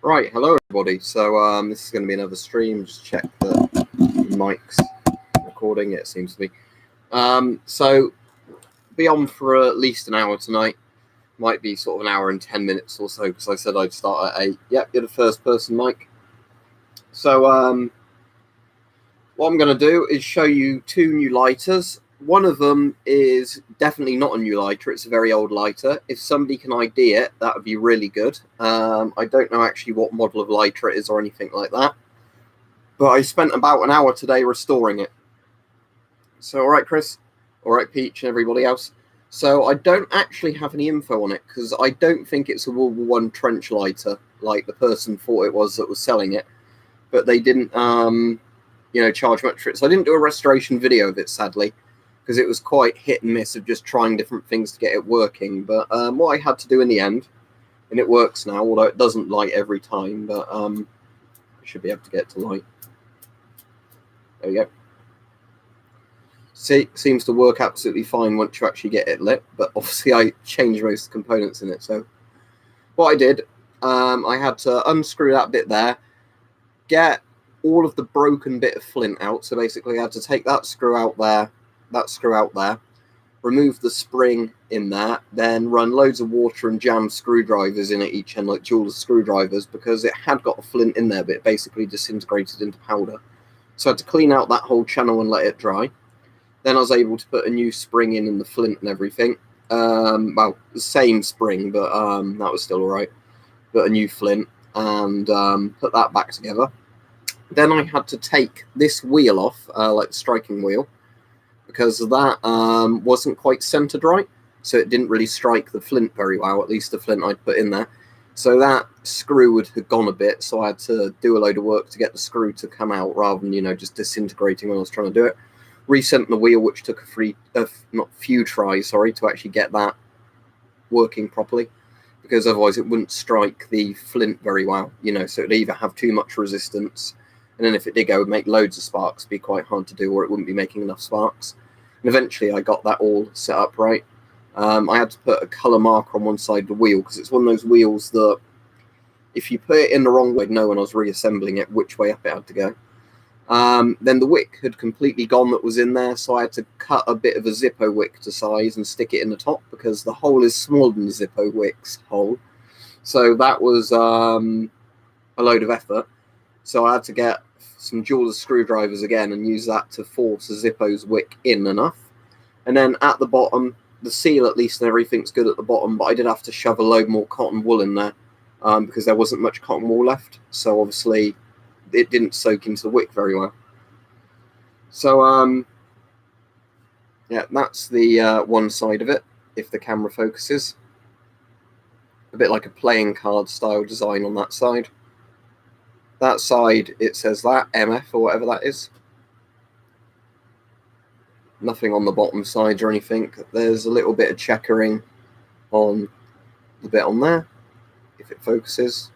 Right, hello everybody. So this is going to be another stream. Just check the mic's recording. It seems to be. So be on for at least an hour tonight. Might be sort of an hour and 10 minutes or so because I said I'd start at 8. Yep, you're the first person mic. So what I'm going to do is show you two new lighters. One of them is definitely not a new lighter. It's a very old lighter. If somebody can ID it, that would be really good. I don't know actually what model of lighter it is or anything like that. But I spent about an hour today restoring it. So, all right, Chris. All right, Peach and everybody else. So I don't actually have any info on it because I don't think it's a World War I trench lighter like the person thought it was that was selling it. But they didn't, charge much for it. So I didn't do a restoration video of it, sadly, because it was quite hit and miss of just trying different things to get it working. But what I had to do in the end, and it works now, although it doesn't light every time, but I should be able to get it to light. There we go. See, seems to work absolutely fine once you actually get it lit, but obviously I changed most of the components in it. So what I did, I had to unscrew that bit there, get all of the broken bit of flint out. So basically I had to take that screw out there, remove the spring in there, then run loads of water and jam screwdrivers in at each end, like jeweler's screwdrivers, because it had got a flint in there, but it basically disintegrated into powder. So I had to clean out that whole channel and let it dry. Then I was able to put a new spring in the flint and everything. Well, the same spring, but that was still all right. But a new flint and put that back together. Then I had to take this wheel off, like the striking wheel, because that wasn't quite centered right, so it didn't really strike the flint very well, at least the flint I'd put in there. So that screw would have gone a bit, so I had to do a load of work to get the screw to come out rather than, just disintegrating when I was trying to do it. Recent the wheel, which took a few tries, to actually get that working properly, because otherwise it wouldn't strike the flint very well, so it'd either have too much resistance, and then if it did go, it would make loads of sparks, be quite hard to do, or it wouldn't be making enough sparks. And eventually I got that all set up right. I had to put a colour marker on one side of the wheel, because it's one of those wheels that if you put it in the wrong way, know when I was reassembling it which way up it had to go. Then the wick had completely gone that was in there, so I had to cut a bit of a Zippo wick to size and stick it in the top, because the hole is smaller than the Zippo wick's hole. So that was a load of effort. So I had to get some jeweler's screwdrivers again and use that to force a Zippo's wick in enough. And then at the bottom, the seal at least and everything's good at the bottom, but I did have to shove a load more cotton wool in there because there wasn't much cotton wool left. So obviously it didn't soak into the wick very well. So yeah, that's the one side of it, if the camera focuses. A bit like a playing card style design on that side. That side, it says that, MF or whatever that is. Nothing on the bottom sides or anything. There's a little bit of checkering on the bit on there, if it focuses.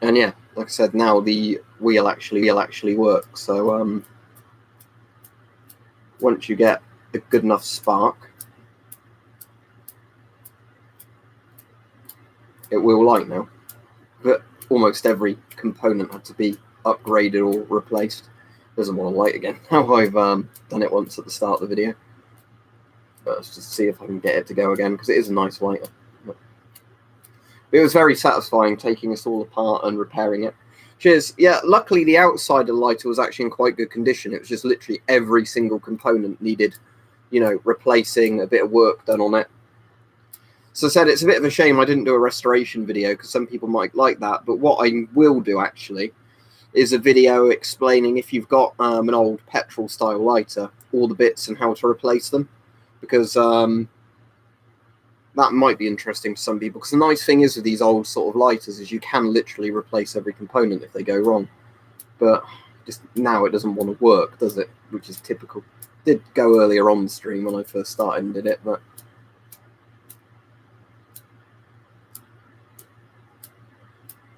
And yeah, like I said, now the wheel actually works. So once you get a good enough spark, it will light now. But almost every component had to be upgraded or replaced. Doesn't want to light again. Now I've done it once at the start of the video. But let's just see if I can get it to go again, because it is a nice lighter. It was very satisfying taking this all apart and repairing it. Cheers. Yeah, luckily the outside of the lighter was actually in quite good condition. It was just literally every single component needed, replacing, a bit of work done on it. So I said it's a bit of a shame I didn't do a restoration video, because some people might like that. But what I will do actually is a video explaining, if you've got an old petrol style lighter, all the bits and how to replace them, because that might be interesting to some people. Because the nice thing is with these old sort of lighters is you can literally replace every component if they go wrong. But just now it doesn't want to work, does it? Which is typical. It did go earlier on the stream when I first started and did it, but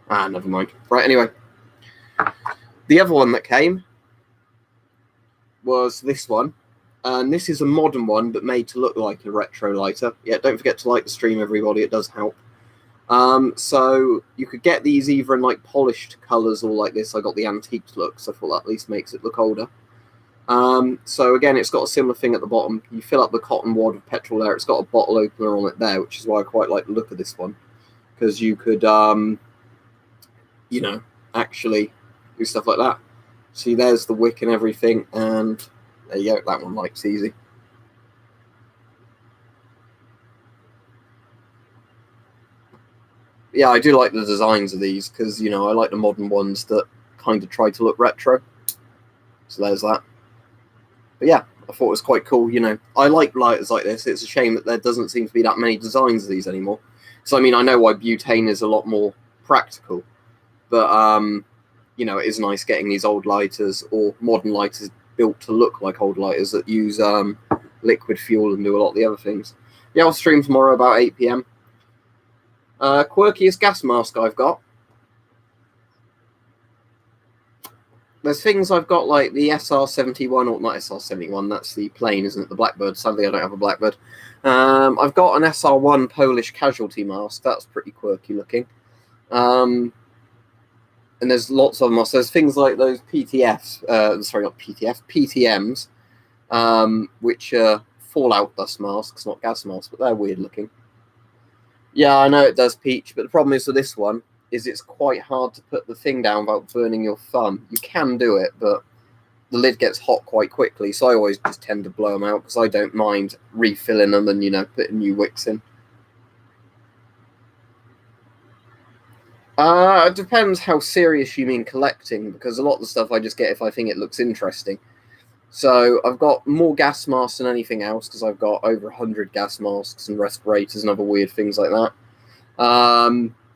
never mind. Right, anyway. The other one that came was this one. And this is a modern one, but made to look like a retro lighter. Yeah, don't forget to like the stream, everybody. It does help. So you could get these either in like polished colours or like this. I got the antiqued look, so I thought that at least makes it look older. So again, it's got a similar thing at the bottom. You fill up the cotton wad with petrol there. It's got a bottle opener on it there, which is why I quite like the look of this one, because you could, you know, actually do stuff like that. See, there's the wick and everything, and there you go. That one lights easy. Yeah, I do like the designs of these because, you know, I like the modern ones that kind of try to look retro. So there's that. But yeah, I thought it was quite cool. You know, I like lighters like this. It's a shame that there doesn't seem to be that many designs of these anymore. So, I mean, I know why butane is a lot more practical. But, you know, it is nice getting these old lighters or modern lighters built to look like old lighters that use liquid fuel and do a lot of the other things. Yeah, I'll stream tomorrow about 8 p.m. Quirkiest gas mask I've got. There's things I've got like the SR71, or not SR71, that's the plane, isn't it? The Blackbird. Sadly, I don't have a Blackbird. I've got an SR1 Polish casualty mask. That's pretty quirky looking. And there's lots of them. So there's things like those PTFs, sorry, not PTF, PTMs, which are fallout dust masks, not gas masks, but they're weird looking. Yeah, I know it does, Peach, but the problem is with this one is it's quite hard to put the thing down without burning your thumb. You can do it, but the lid gets hot quite quickly, so I always just tend to blow them out because I don't mind refilling them and, you know, putting new wicks in. It depends how serious you mean collecting, because a lot of the stuff I just get if I think it looks interesting. So I've got more gas masks than anything else because I've got over 100 gas masks and respirators and other weird things like that.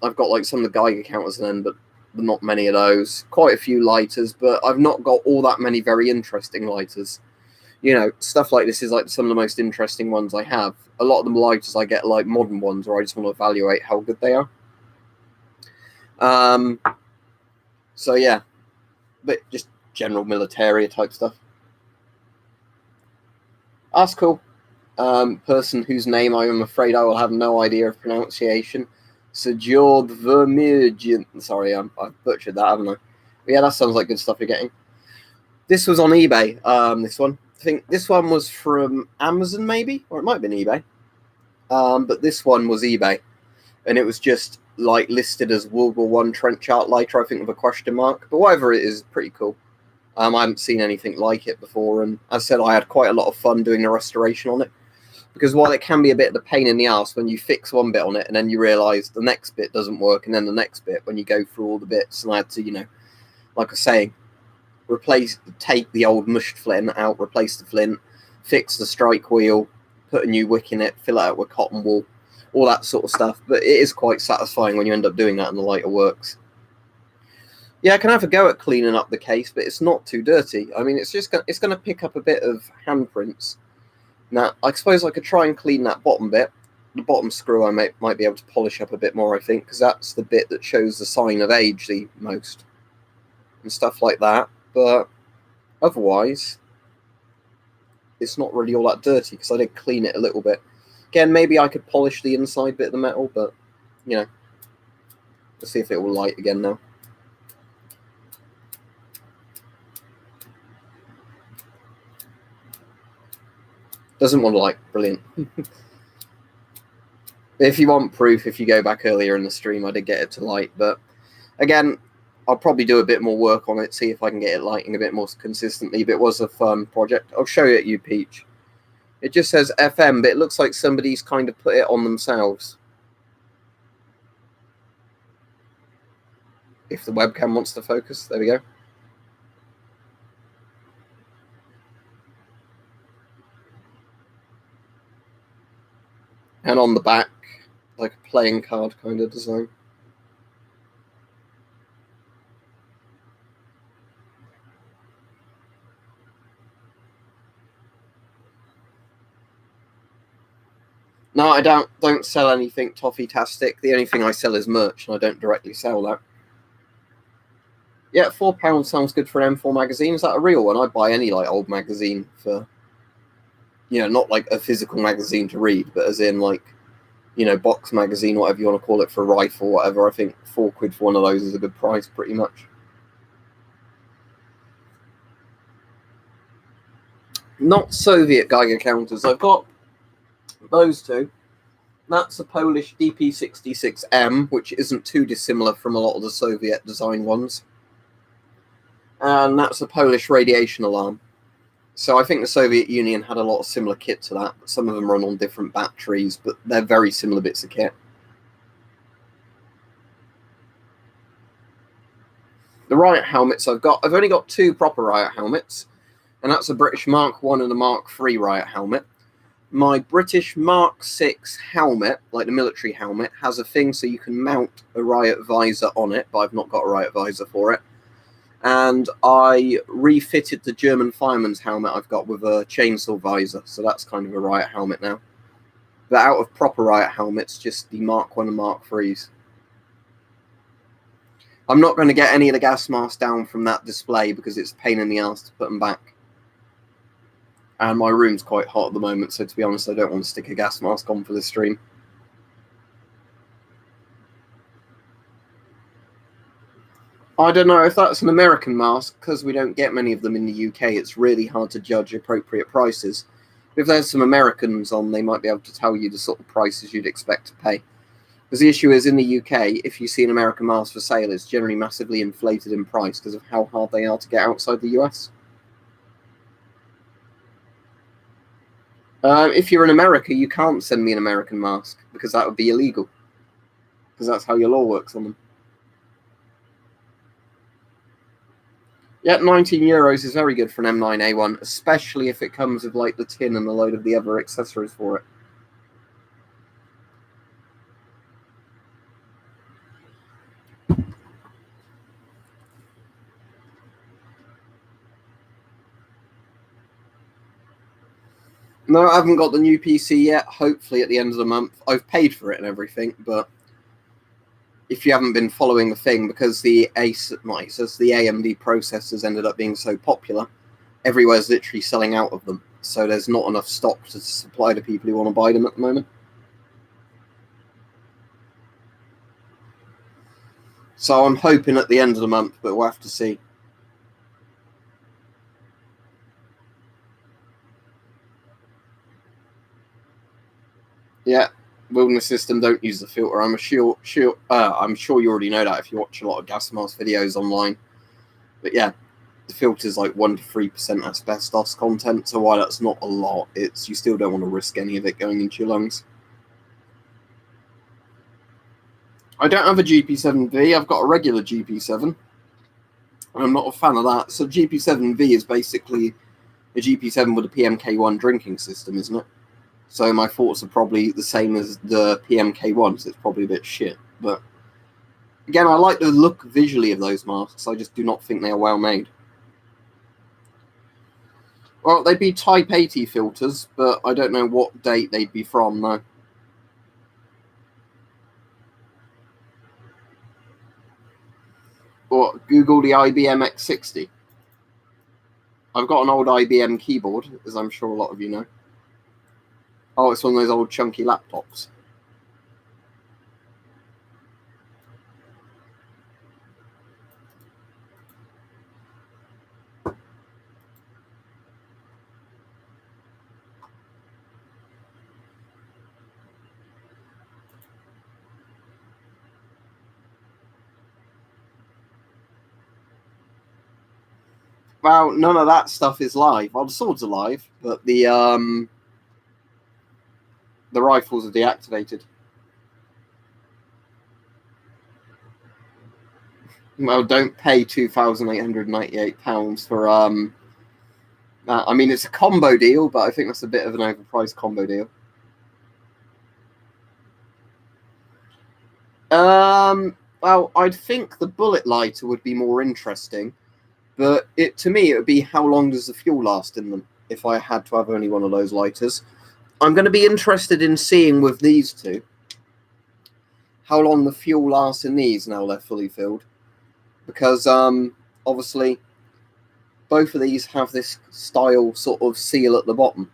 I've got like some of the Geiger counters then, but not many of those. Quite a few lighters, but I've not got all that many very interesting lighters. You know, stuff like this is like some of the most interesting ones I have. A lot of the lighters I get like modern ones where I just want to evaluate how good they are. So yeah, but just general military type stuff. That's cool. Person whose name I am afraid I will have no idea of pronunciation. Sejord Vermeugen. Sorry, I've butchered that, haven't I? But yeah, that sounds like good stuff you're getting. This was on eBay, this one. I think this one was from Amazon, maybe? Or it might have been eBay. But this one was eBay. And it was just, like, listed as World War I trench art lighter, I think, with a question mark. But whatever it is, pretty cool. I haven't seen anything like it before. And as I said, I had quite a lot of fun doing the restoration on it. Because while it can be a bit of a pain in the arse when you fix one bit on it and then you realise the next bit doesn't work and then the next bit when you go through all the bits, and I had to, you know, like I was saying, take the old mushed flint out, replace the flint, fix the strike wheel, put a new wick in it, fill it out with cotton wool, all that sort of stuff. But it is quite satisfying when you end up doing that and the lighter works. Yeah, I can have a go at cleaning up the case, but it's not too dirty. I mean, it's going to pick up a bit of handprints. Now, I suppose I could try and clean that bottom bit. The bottom screw I might be able to polish up a bit more, I think, because that's the bit that shows the sign of age the most. And stuff like that. But otherwise, it's not really all that dirty, because I did clean it a little bit. Again, maybe I could polish the inside bit of the metal, but, you know. Let's see if it will light again now. Doesn't want to light. Brilliant. If you want proof, if you go back earlier in the stream, I did get it to light. But again, I'll probably do a bit more work on it, see if I can get it lighting a bit more consistently. But it was a fun project. I'll show it you, Peach. It just says FM, but it looks like somebody's kind of put it on themselves. If the webcam wants to focus, there we go. And on the back, like a playing card kind of design. No, I don't sell anything toffee-tastic. The only thing I sell is merch, and I don't directly sell that. Yeah, £4 sounds good for an M4 magazine. Is that a real one? I'd buy any like old magazine for You know, not like a physical magazine to read, but as in like, you know, box magazine, whatever you want to call it, for a rifle, whatever. I think £4 for one of those is a good price, pretty much. Not Soviet Geiger counters. I've got those two. That's a Polish DP66M, which isn't too dissimilar from a lot of the Soviet design ones. And that's a Polish radiation alarm. So I think the Soviet Union had a lot of similar kit to that. Some of them run on different batteries, but they're very similar bits of kit. The riot helmets I've only got two proper riot helmets, and that's a British Mark 1 and a Mark 3 riot helmet. My British Mark 6 helmet, like the military helmet, has a thing so you can mount a riot visor on it, but I've not got a riot visor for it. And I refitted the German fireman's helmet I've got with a chainsaw visor, so that's kind of a riot helmet now. But out of proper riot helmets, just the Mark 1 and Mark 3s. I'm not going to get any of the gas masks down from that display because it's a pain in the ass to put them back. And my room's quite hot at the moment, so to be honest, I don't want to stick a gas mask on for this stream. I don't know if that's an American mask, because we don't get many of them in the UK. It's really hard to judge appropriate prices. If there's some Americans on, they might be able to tell you the sort of prices you'd expect to pay. Because the issue is, in the UK, if you see an American mask for sale, it's generally massively inflated in price because of how hard they are to get outside the US. If you're in America, you can't send me an American mask, because that would be illegal. Because that's how your law works on them. Yeah, €19 is very good for an M9A1, especially if it comes with like the tin and a load of the other accessories for it. No, I haven't got the new PC yet. Hopefully at the end of the month. I've paid for it and everything, but if you haven't been following the thing, because the AMD processors ended up being so popular, everywhere's literally selling out of them. So there's not enough stock to supply to people who want to buy them at the moment. So I'm hoping at the end of the month, but we'll have to see. Yeah, Wilderness System don't use the filter. I'm sure you already know that if you watch a lot of gas mask videos online. But yeah, the filter's like 1 to 3% asbestos content, so while that's not a lot, you still don't want to risk any of it going into your lungs. I don't have a GP7V. I've got a regular GP7. I'm not a fan of that. So GP7V is basically a GP7 with a PMK1 drinking system, isn't it? So my thoughts are probably the same as the PMK1, so it's probably a bit shit. But again, I like the look visually of those masks. I just do not think they are well made. Well, they'd be Type 80 filters, but I don't know what date they'd be from, though. Or Google the IBM X60. I've got an old IBM keyboard, as I'm sure a lot of you know. Oh, it's one of those old chunky laptops. Well, none of that stuff is live. Well, the swords are live, but the rifles are deactivated. Well, don't pay £2,898 for that. I mean, it's a combo deal, but I think that's a bit of an overpriced combo deal. Well, I'd think the bullet lighter would be more interesting, but to me, it would be how long does the fuel last in them if I had to have only one of those lighters. I'm going to be interested in seeing with these two how long the fuel lasts in these now they're fully filled, because obviously both of these have this style sort of seal at the bottom.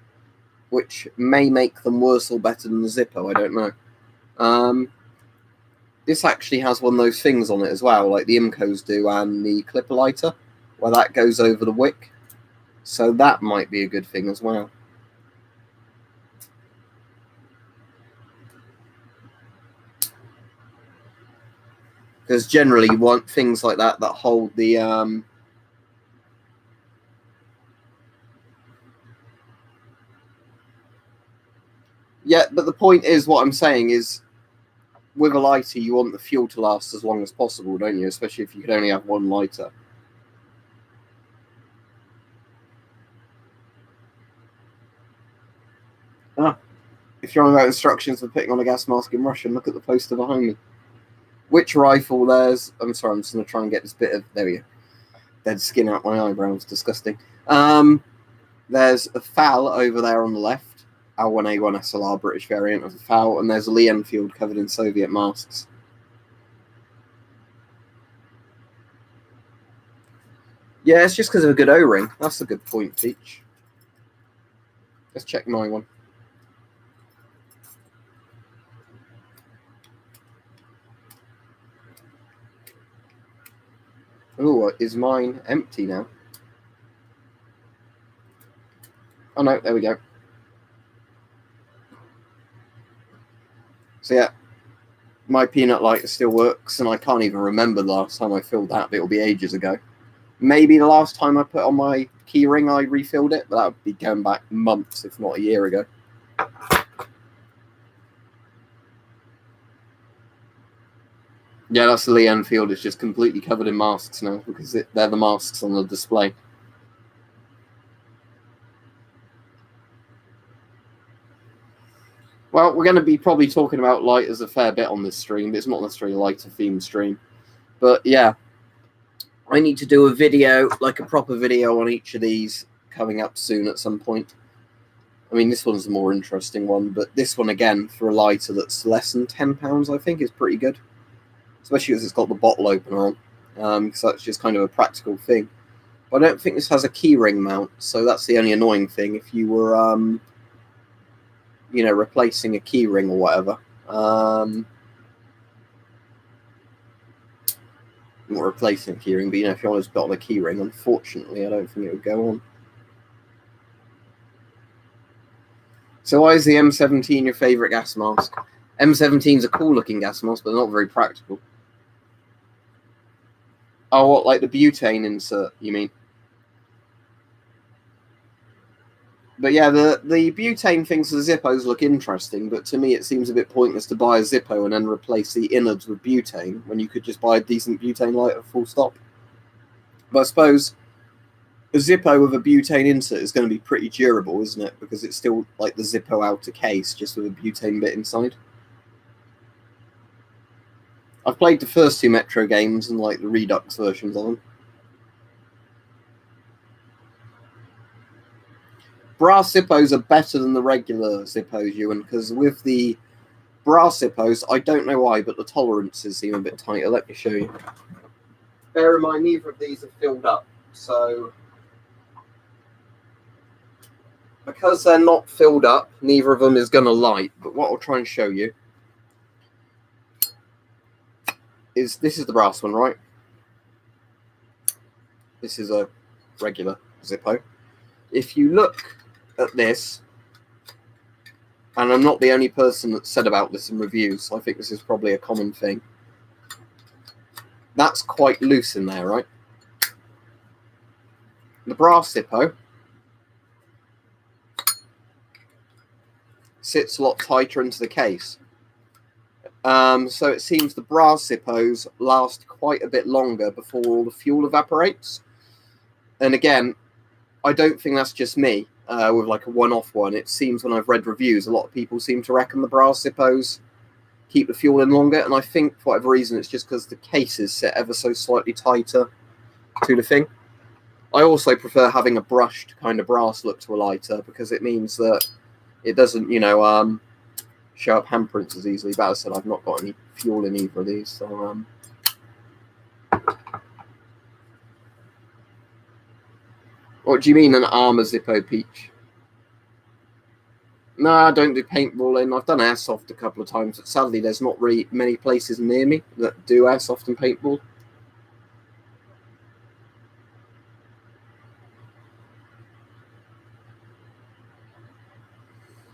which may make them worse or better than the Zippo, I don't know. This actually has one of those things on it as well, like the Imcos do and the clipper lighter, where that goes over the wick. So that might be a good thing as well. Because generally you want things like that that hold the... Yeah, but the point is, what I'm saying is, with a lighter, you want the fuel to last as long as possible, don't you? Especially if you could only have one lighter. Ah, if you're on about instructions for putting on a gas mask in Russian, look at the poster behind me. Which rifle there's... I'm sorry, I'm just going to try and get this bit of... There we go. Dead skin out my eyebrows. Disgusting. There's a FAL over there on the left. L1A1 SLR, British variant of the FAL. And there's a Lee Enfield covered in Soviet masks. Yeah, it's just because of a good O-ring. That's a good point, Peach. Let's check my one. Oh, is mine empty now? Oh no, there we go. So yeah, my peanut lighter still works, and I can't even remember the last time I filled that, but it'll be ages ago. Maybe the last time I put on my key ring I refilled it, but that would be going back months, if not a year ago. Yeah, that's the Lee Enfield. It's just completely covered in masks now, because they're the masks on the display. Well, we're going to be probably talking about lighters a fair bit on this stream, but it's not necessarily a lighter themed stream. But yeah, I need to do a video, like a proper video on each of these coming up soon at some point. I mean, this one's the more interesting one, but this one, again, for a lighter that's less than £10, I think, is pretty good. Especially because it's got the bottle opener on, because that's just kind of a practical thing. But I don't think this has a keyring mount, so that's the only annoying thing. If you were, you know, replacing a keyring or whatever. Not replacing a keyring, but, you know, if you always got on a keyring, unfortunately, I don't think it would go on. So why is the M17 your favourite gas mask? M17's a cool-looking gas mask, but not very practical. Oh, what, like the butane insert, you mean? But yeah, the butane things for the Zippos look interesting, but to me it seems a bit pointless to buy a Zippo and then replace the innards with butane when you could just buy a decent butane lighter full stop. But I suppose a Zippo with a butane insert is going to be pretty durable, isn't it? Because it's still like the Zippo outer case, just with a butane bit inside. I've played the first two Metro games and like the Redux versions of them. Brass Zippos are better than the regular Zippos, Ewan, because with the brass Zippos, I don't know why, but the tolerances seem a bit tighter. Let me show you. Bear in mind, neither of these are filled up, so because they're not filled up, neither of them is going to light. But what I'll try and show you is this is the brass one, right? This is a regular Zippo. If you look at this, and I'm not the only person that's said about this in reviews, so I think this is probably a common thing. That's quite loose in there, right? The brass Zippo sits a lot tighter into the case. So it seems the brass Zippos last quite a bit longer before all the fuel evaporates. And again, I don't think that's just me with like a one-off one. It seems when I've read reviews, a lot of people seem to reckon the brass Zippos keep the fuel in longer. And I think for whatever reason, it's just because the cases sit ever so slightly tighter to the thing. I also prefer having a brushed kind of brass look to a lighter because it means that it doesn't, you know, show up handprints as easily. But as I said, I've not got any fuel in either of these. So, what do you mean an Armour Zippo, Peach? No, I don't do paintballing. I've done airsoft a couple of times, but sadly there's not really many places near me that do airsoft and paintball.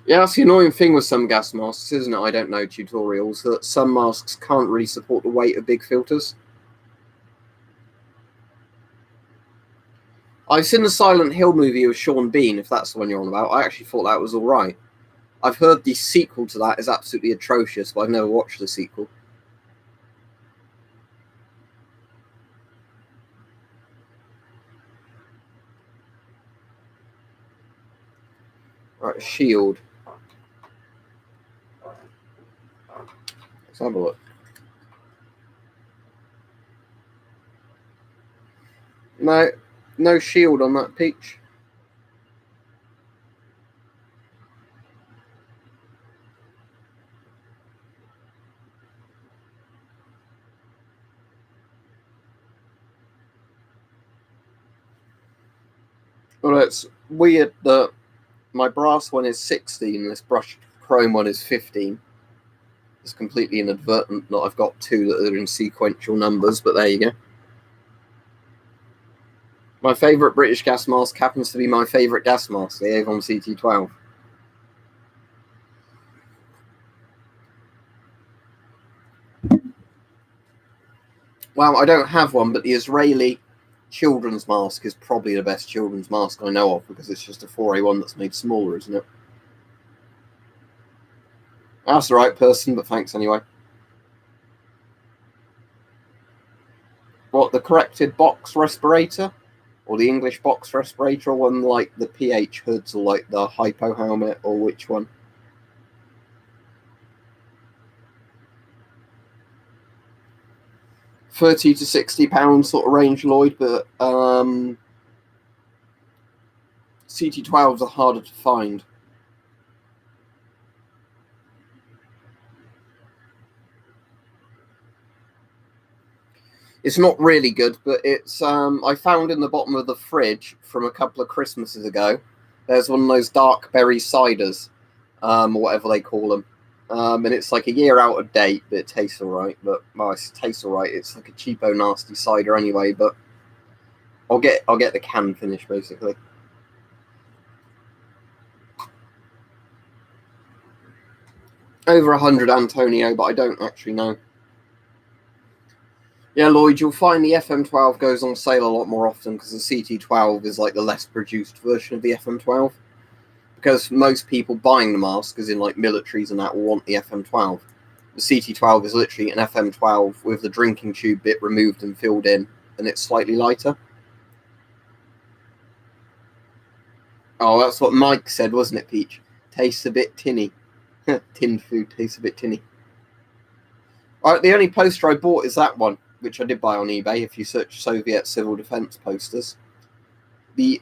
Yeah, that's the annoying thing with some gas masks, isn't it? I don't know tutorials that some masks can't really support the weight of big filters. I've seen the Silent Hill movie with Sean Bean, if that's the one you're on about. I actually thought that was all right. I've heard the sequel to that is absolutely atrocious, but I've never watched the sequel. Right, Shield. Let's have a look. No Shield on that peach. Well, it's weird that my brass one is 16, this brushed chrome one is 15. It's completely inadvertent that I've got two that are in sequential numbers, but there you go. My favourite British gas mask happens to be my favourite gas mask, the Avon CT12. Well, I don't have one, but the Israeli children's mask is probably the best children's mask I know of, because it's just a 4A1 that's made smaller, isn't it? That's the right person, but thanks anyway. What, the corrected box respirator? Or the English box respirator, or one like the PH hoods, or like the hypo helmet, or which one? £30 to £60 sort of range, Lloyd, but CT12s are harder to find. It's not really good, but it's I found in the bottom of the fridge from a couple of Christmases ago. There's one of those dark berry ciders, or whatever they call them, and it's like a year out of date, but it tastes all right. But well, it tastes all right. It's like a cheapo, nasty cider anyway. But I'll get the can finish basically. Over 100, Antonio, but I don't actually know. Yeah, Lloyd, you'll find the FM12 goes on sale a lot more often because the CT12 is like the less produced version of the FM12. Because most people buying the mask, as in like militaries and that, will want the FM12. The CT12 is literally an FM12 with the drinking tube bit removed and filled in, and it's slightly lighter. Oh, that's what Mike said, wasn't it, Peach? Tastes a bit tinny. Tinned food tastes a bit tinny. All right, the only poster I bought is that one, which I did buy on eBay. If you search Soviet civil defense posters,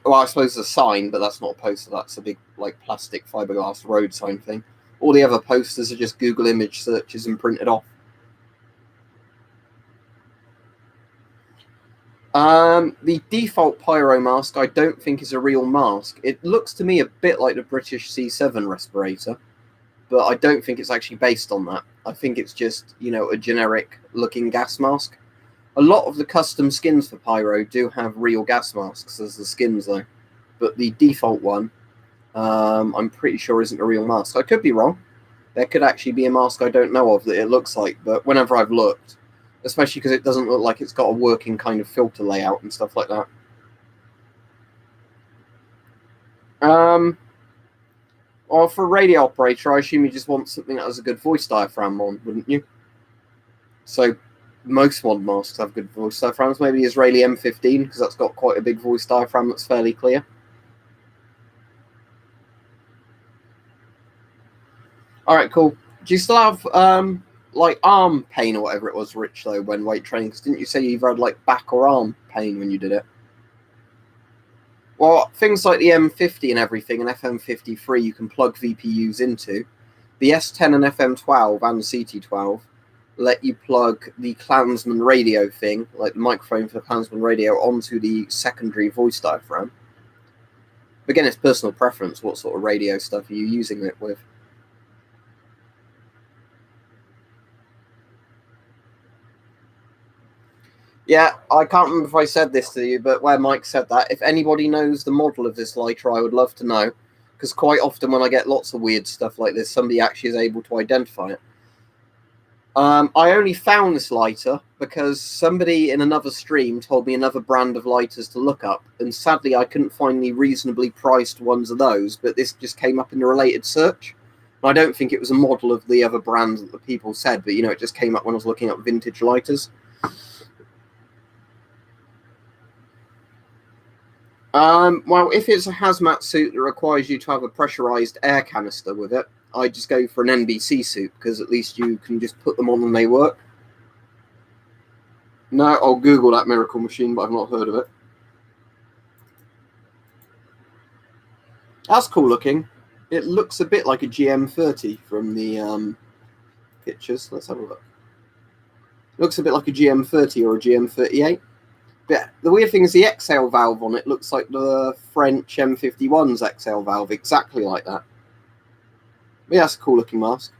well, I suppose a sign, but that's not a poster. That's a big like plastic fiberglass road sign thing. All the other posters are just Google image searches and printed off. The default pyro mask I don't think is a real mask. It looks to me a bit like the British C7 respirator, but I don't think it's actually based on that. I think it's just, a generic looking gas mask. A lot of the custom skins for pyro do have real gas masks as the skins though, but the default one, I'm pretty sure isn't a real mask. I could be wrong. There could actually be a mask I don't know of that it looks like, but whenever I've looked, especially because it doesn't look like it's got a working kind of filter layout and stuff like that. Well, for a radio operator, I assume you just want something that has a good voice diaphragm on, wouldn't you? So most mod masks have good voice diaphragms. Maybe Israeli M15, because that's got quite a big voice diaphragm that's fairly clear. All right, cool. Do you still have like arm pain or whatever it was, Rich, though, when weight training? Because didn't you say you either had like back or arm pain when you did it? Well, things like the M50 and everything, and FM53 you can plug VPUs into. The S10 and FM12 and the CT12 let you plug the Klansman radio thing, like the microphone for the Klansman radio, onto the secondary voice diaphragm. Again, it's personal preference. What sort of radio stuff are you using it with? Yeah, I can't remember if I said this to you, but where Mike said that, if anybody knows the model of this lighter, I would love to know. Because quite often when I get lots of weird stuff like this, somebody actually is able to identify it. I only found this lighter because somebody in another stream told me another brand of lighters to look up, and sadly I couldn't find any reasonably priced ones of those, but this just came up in the related search. And I don't think it was a model of the other brands that the people said, but it just came up when I was looking up vintage lighters. Well, if it's a hazmat suit that requires you to have a pressurized air canister with it, I just go for an NBC suit, because at least you can just put them on and they work. No, I'll Google that miracle machine, but I've not heard of it. That's cool looking. It looks a bit like a GM30 from the pictures. Let's have a look. It looks a bit like a GM30 or a GM38. But the weird thing is the exhale valve on it looks like the French M51's exhale valve, exactly like that. But yeah, that's a cool looking mask.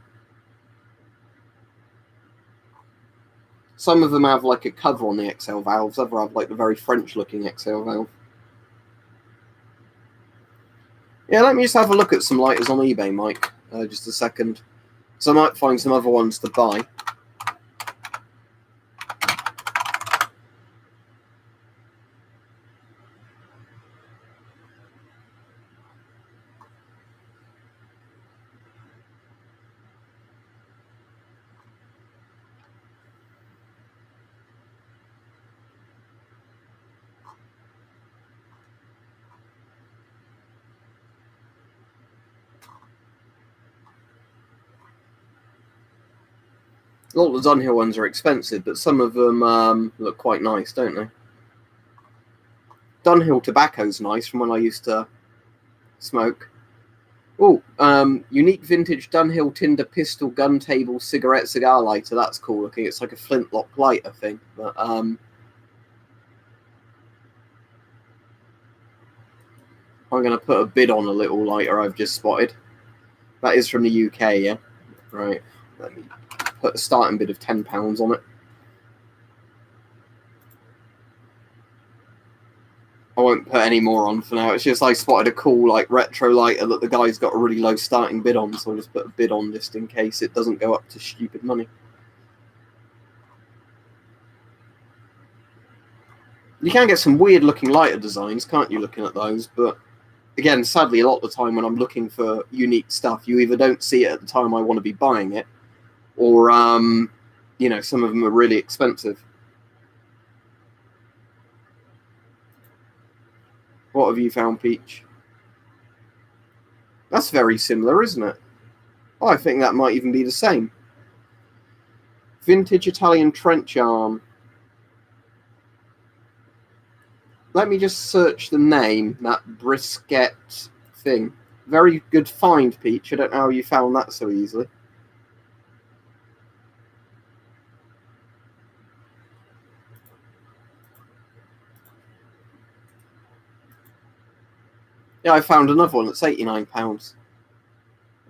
Some of them have like a cover on the exhale valves, others have like the very French looking exhale valve. Yeah, let me just have a look at some lighters on eBay, Mike, just a second. So I might find some other ones to buy. All the Dunhill ones are expensive, but some of them look quite nice, don't they? Dunhill tobacco's nice from when I used to smoke. Oh, unique vintage Dunhill Tinder pistol gun table cigarette cigar lighter. That's cool looking. It's like a flintlock lighter thing. But I'm going to put a bid on a little lighter I've just spotted. That is from the UK, yeah? Right. Let me put a starting bid of £10 on it. I won't put any more on for now. It's just I spotted a cool like retro lighter that the guy's got a really low starting bid on, so I'll just put a bid on just in case it doesn't go up to stupid money. You can get some weird looking lighter designs, can't you, looking at those? But again, sadly, a lot of the time when I'm looking for unique stuff, you either don't see it at the time I want to be buying it, or some of them are really expensive. What have you found, Peach? That's very similar, isn't it? Oh, I think that might even be the same. Vintage Italian trench arm. Let me just search the name, that brisket thing. Very good find, Peach. I don't know how you found that so easily. Yeah, I found another one that's £89.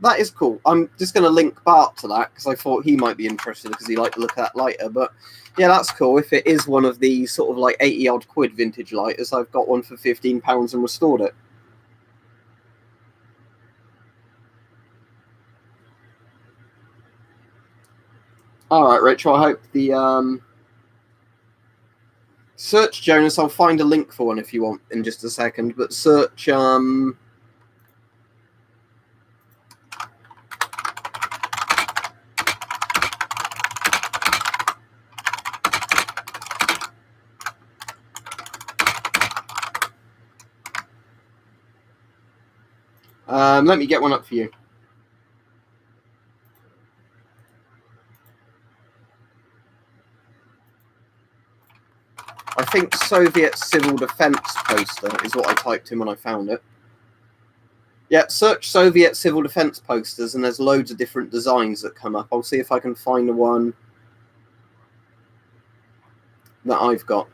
That is cool. I'm just going to link Bart to that because I thought he might be interested because he liked to look at that lighter. But yeah, that's cool. If it is one of these sort of like 80 odd quid vintage lighters, I've got one for £15 and restored it. All right, Rich. Well, I hope the search Jonas. I'll find a link for one if you want in just a second. But search let me get one up for you. I think Soviet civil defense poster is what I typed in when I found it. Yeah, search Soviet civil defense posters and there's loads of different designs that come up. I'll see if I can find the one that I've got.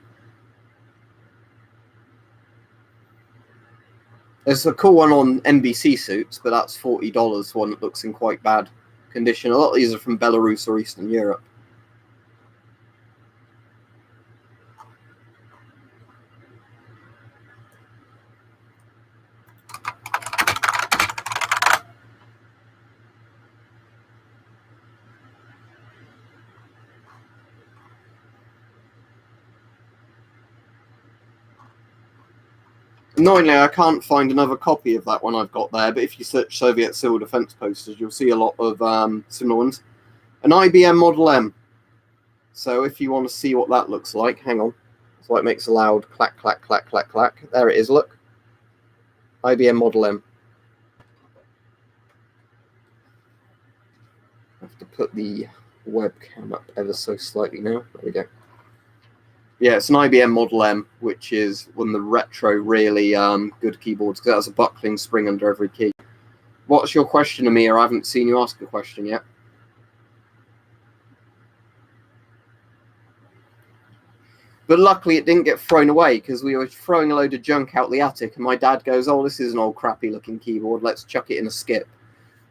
There's a cool one on NBC suits, but that's $40 for one that looks in quite bad condition. A lot of these are from Belarus or Eastern Europe. Annoyingly, I can't find another copy of that one I've got there, but if you search Soviet civil defense posters, you'll see a lot of similar ones. An IBM Model M. So if you want to see what that looks like, hang on. That's why it makes a loud clack, clack, clack, clack, clack. There it is, look. IBM Model M. I have to put the webcam up ever so slightly now. There we go. Yeah, it's an IBM Model M, which is one of the retro, really good keyboards, because it has a buckling spring under every key. What's your question, Amir? I haven't seen you ask a question yet. But luckily it didn't get thrown away, because we were throwing a load of junk out the attic, and my dad goes, oh, this is an old crappy looking keyboard, let's chuck it in a skip.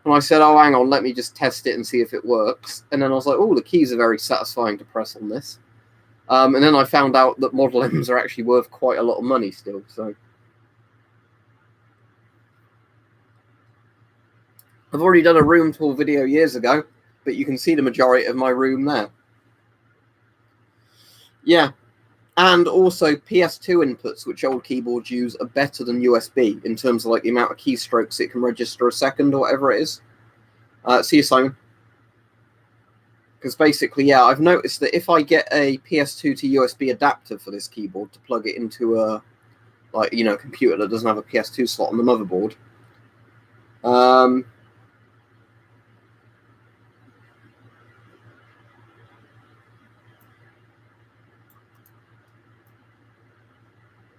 And I said, oh, hang on, let me just test it and see if it works. And then I was like, oh, the keys are very satisfying to press on this. And then I found out that Model M's are actually worth quite a lot of money still. So I've already done a room tour video years ago, but you can see the majority of my room there. Yeah, and also PS2 inputs, which old keyboards use, are better than USB in terms of like the amount of keystrokes it can register a second or whatever it is. See you, Simon. Because basically, yeah, I've noticed that if I get a PS2 to USB adapter for this keyboard to plug it into a, like, you know, a computer that doesn't have a PS2 slot on the motherboard,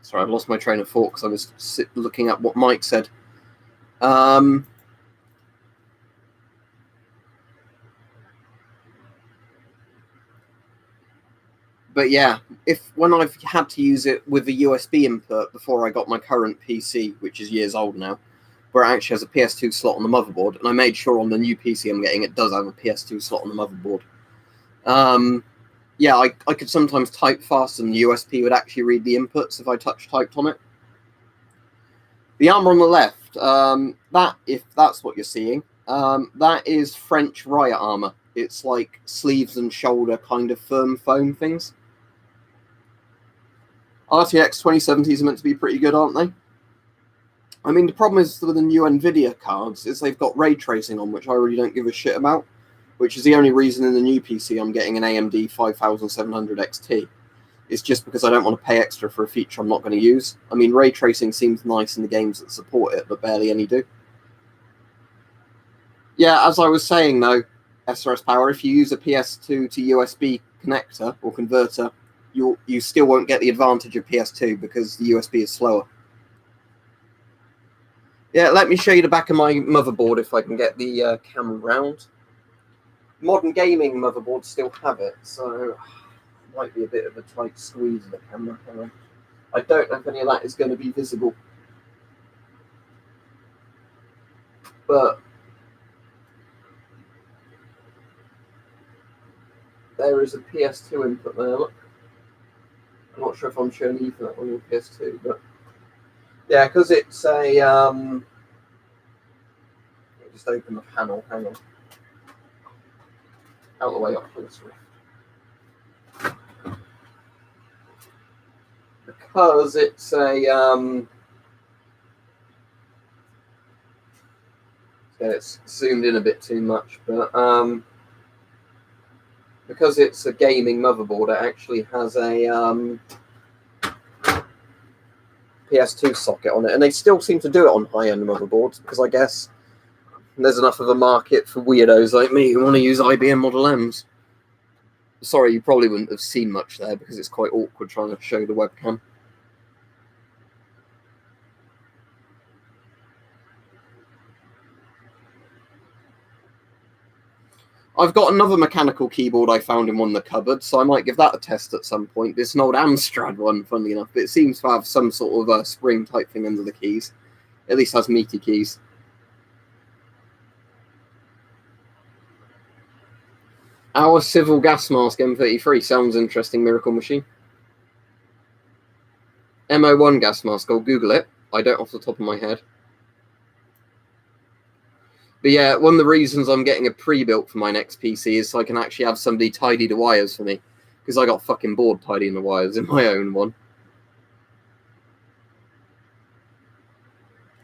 sorry, I've lost my train of thought because I was looking at what Mike said. But yeah, when I've had to use it with a USB input before I got my current PC, which is years old now, where it actually has a PS2 slot on the motherboard, and I made sure on the new PC I'm getting it does have a PS2 slot on the motherboard. Yeah, I could sometimes type faster than the USB would actually read the inputs if I typed on it. The armor on the left, that, if that's what you're seeing, that is French riot armor. It's like sleeves and shoulder kind of firm foam things. RTX 2070s are meant to be pretty good, aren't they? I mean, the problem is with the new NVIDIA cards is they've got ray tracing on, which I really don't give a shit about, which is the only reason in the new PC I'm getting an AMD 5700 XT. It's just because I don't want to pay extra for a feature I'm not going to use. I mean, ray tracing seems nice in the games that support it, but barely any do. Yeah, as I was saying, though, SRS Power, if you use a PS2 to USB connector or converter, you still won't get the advantage of PS2 because the USB is slower. Yeah, let me show you the back of my motherboard if I can get the camera round. Modern gaming motherboards still have it, so it might be a bit of a tight squeeze of the camera. I don't know if any of that is going to be visible. But there is a PS2 input there, look. I'm not sure if I'm showing Ethernet on your PS2, but yeah, because it's a let me just open the panel, hang on. Out of the way, Oculus Rift. Because it's a yeah, it's zoomed in a bit too much, but because it's a gaming motherboard, it actually has a PS2 socket on it, and they still seem to do it on high-end motherboards because I guess there's enough of a market for weirdos like me who want to use IBM Model M's. Sorry, you probably wouldn't have seen much there because it's quite awkward trying to show the webcam. I've got another mechanical keyboard I found in one of the cupboards, so I might give that a test at some point. It's an old Amstrad one, funnily enough, but it seems to have some sort of a spring type thing under the keys. At least has meaty keys. Our civil gas mask M33 sounds interesting, Miracle Machine. MO1 gas mask, I'll Google it. I don't off the top of my head. But yeah, one of the reasons I'm getting a pre-built for my next PC is so I can actually have somebody tidy the wires for me. Because I got fucking bored tidying the wires in my own one.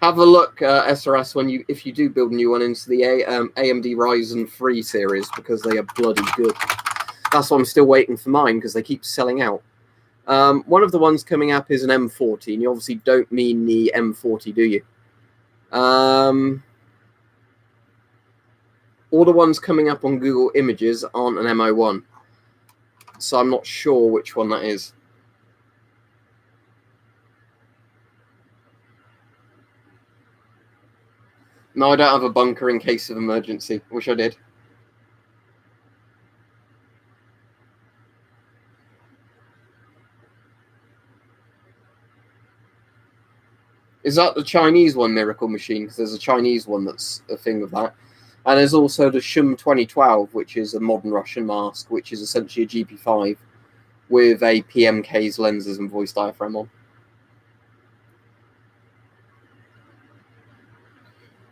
Have a look, SRS, if you do build a new one, into the AMD Ryzen 3 series, because they are bloody good. That's why I'm still waiting for mine, because they keep selling out. One of the ones coming up is an M40, and you obviously don't mean the M40, do you? All the ones coming up on Google Images aren't an MO1, so I'm not sure which one that is. No, I don't have a bunker in case of emergency. Wish I did. Is that the Chinese one, Miracle Machine? Because there's a Chinese one that's a thing of that. And there's also the Shum 2012, which is a modern Russian mask, which is essentially a GP5 with a PMK's lenses and voice diaphragm on.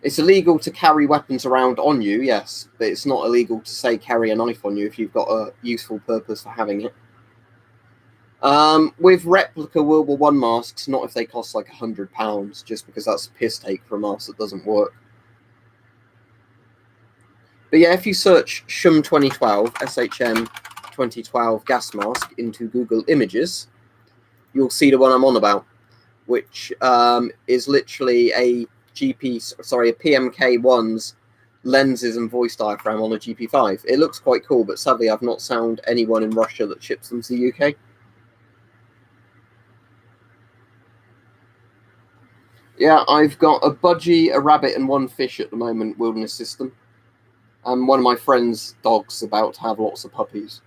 It's illegal to carry weapons around on you, yes, but it's not illegal to, say, carry a knife on you if you've got a useful purpose for having it. With replica World War I masks, not if they cost like £100, just because that's a piss take for a mask that doesn't work. But yeah, if you search Shum 2012, SHM 2012 gas mask into Google Images, you'll see the one I'm on about, which is literally a PMK1's lenses and voice diaphragm on a GP5. It looks quite cool, but sadly I've not found anyone in Russia that ships them to the UK. Yeah, I've got a budgie, a rabbit, and one fish at the moment, wilderness system. And one of my friend's dogs about to have lots of puppies.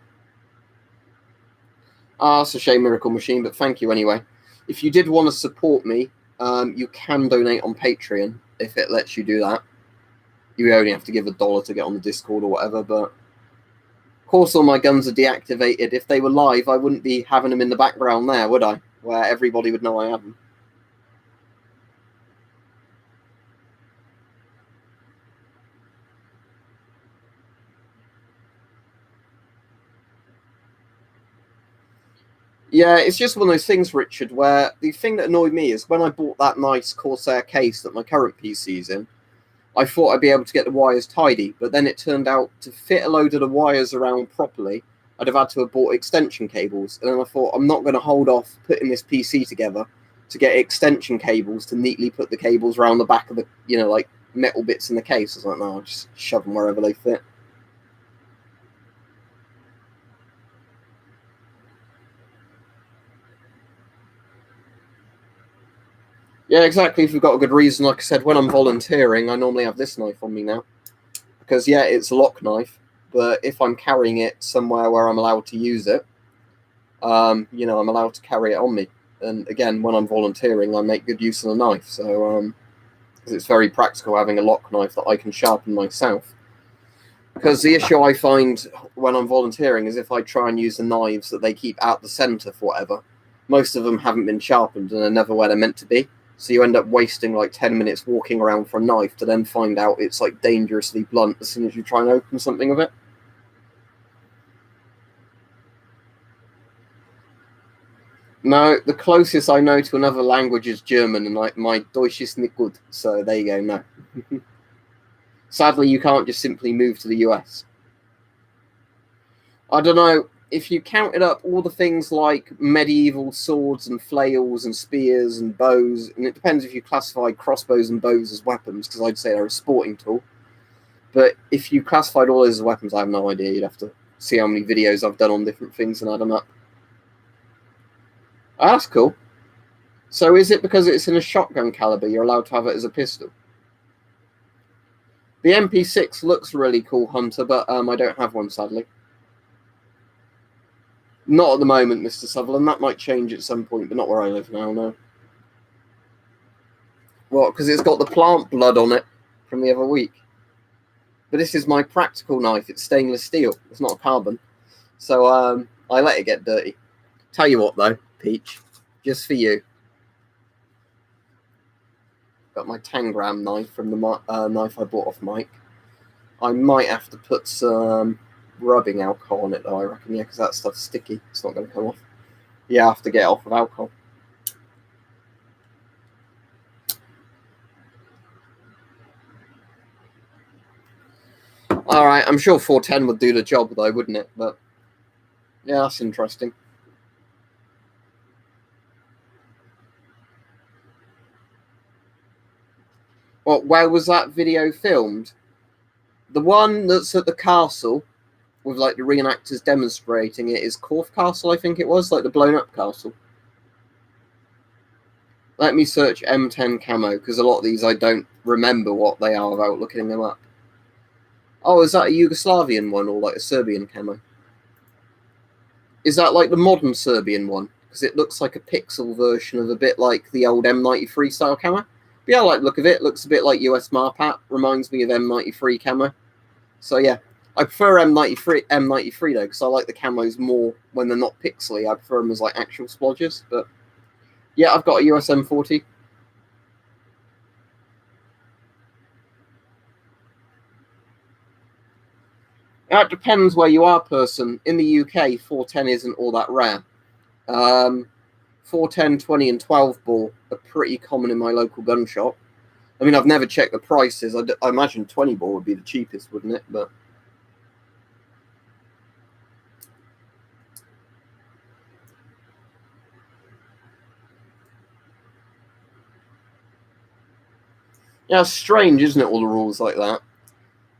It's a shame, Miracle Machine, but thank you anyway. If you did want to support me, you can donate on Patreon, if it lets you do that. You only have to give $1 to get on the Discord or whatever, but of course all my guns are deactivated. If they were live, I wouldn't be having them in the background there, would I? Where everybody would know I have them. Yeah, it's just one of those things, Richard, where the thing that annoyed me is when I bought that nice Corsair case that my current PC's in, I thought I'd be able to get the wires tidy, but then it turned out to fit a load of the wires around properly, I'd have had to have bought extension cables. And then I thought, I'm not going to hold off putting this PC together to get extension cables to neatly put the cables around the back of the, like metal bits in the case. I was like, no, I'll just shove them wherever they fit. Yeah, exactly. If you've got a good reason, like I said, when I'm volunteering, I normally have this knife on me now. Because, yeah, it's a lock knife, but if I'm carrying it somewhere where I'm allowed to use it, I'm allowed to carry it on me. And again, when I'm volunteering, I make good use of the knife. So, it's very practical having a lock knife that I can sharpen myself. Because the issue I find when I'm volunteering is if I try and use the knives that they keep out the centre for whatever, most of them haven't been sharpened and are never where they're meant to be. So you end up wasting like 10 minutes walking around for a knife to then find out it's like dangerously blunt as soon as you try and open something with it. No, the closest I know to another language is German, and like my Deutsch ist nicht gut. So there you go. No. Sadly, you can't just simply move to the US. I don't know. If you counted up all the things like medieval swords and flails and spears and bows, and it depends if you classify crossbows and bows as weapons, because I'd say they're a sporting tool. But if you classified all those as weapons, I have no idea. You'd have to see how many videos I've done on different things and add them up. Oh, that's cool. So is it because it's in a shotgun caliber you're allowed to have it as a pistol? The MP6 looks really cool, Hunter, but I don't have one, sadly. Not at the moment, Mr. Sutherland. That might change at some point, but not where I live now, no. What? Because it's got the plant blood on it from the other week. But this is my practical knife. It's stainless steel. It's not carbon. So I let it get dirty. Tell you what, though, Peach, just for you. Got my Tangram knife from the knife I bought off Mike. I might have to put some rubbing alcohol on it, though, I reckon. Yeah, because that stuff's sticky. It's not going to come off. Yeah, I have to get it off with alcohol. All right, I'm sure 410 would do the job, though, wouldn't it? But yeah, that's interesting. Well, where was that video filmed? The one that's at the castle with like the reenactors demonstrating it is Corfe Castle, I think it was, like the blown up castle. Let me search M10 camo, because a lot of these I don't remember what they are without looking them up. Oh, is that a Yugoslavian one or like a Serbian camo? Is that like the modern Serbian one? Because it looks like a pixel version of a bit like the old M93 style camo. But yeah, I like the look of it. Looks a bit like US Marpat. Reminds me of M93 camo. So yeah, I prefer M93 though, because I like the camos more when they're not pixely. I prefer them as like actual splodges. But yeah, I've got a US M40. It depends where you are, person. In the UK, 410 isn't all that rare. 410, 20, and 12 bore are pretty common in my local gun shop. I mean, I've never checked the prices. I imagine 20 bore would be the cheapest, wouldn't it? But yeah, it's strange, isn't it? All the rules like that.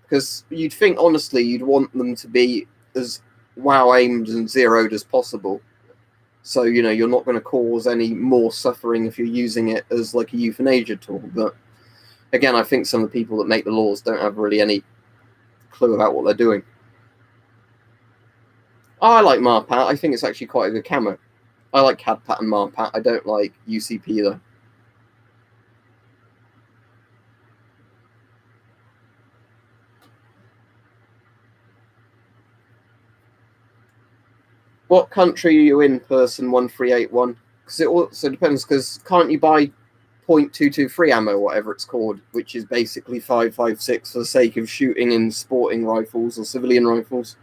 Because you'd think, honestly, you'd want them to be as well aimed and zeroed as possible. So, you know, you're not going to cause any more suffering if you're using it as like a euthanasia tool. But again, I think some of the people that make the laws don't have really any clue about what they're doing. Oh, I like Marpat. I think it's actually quite a good camo. I like Cadpat and Marpat. I don't like UCP though. What country are you in, person 1381? Because it also depends, because can't you buy .223 ammo, whatever it's called, which is basically 5.56 for the sake of shooting in sporting rifles or civilian rifles?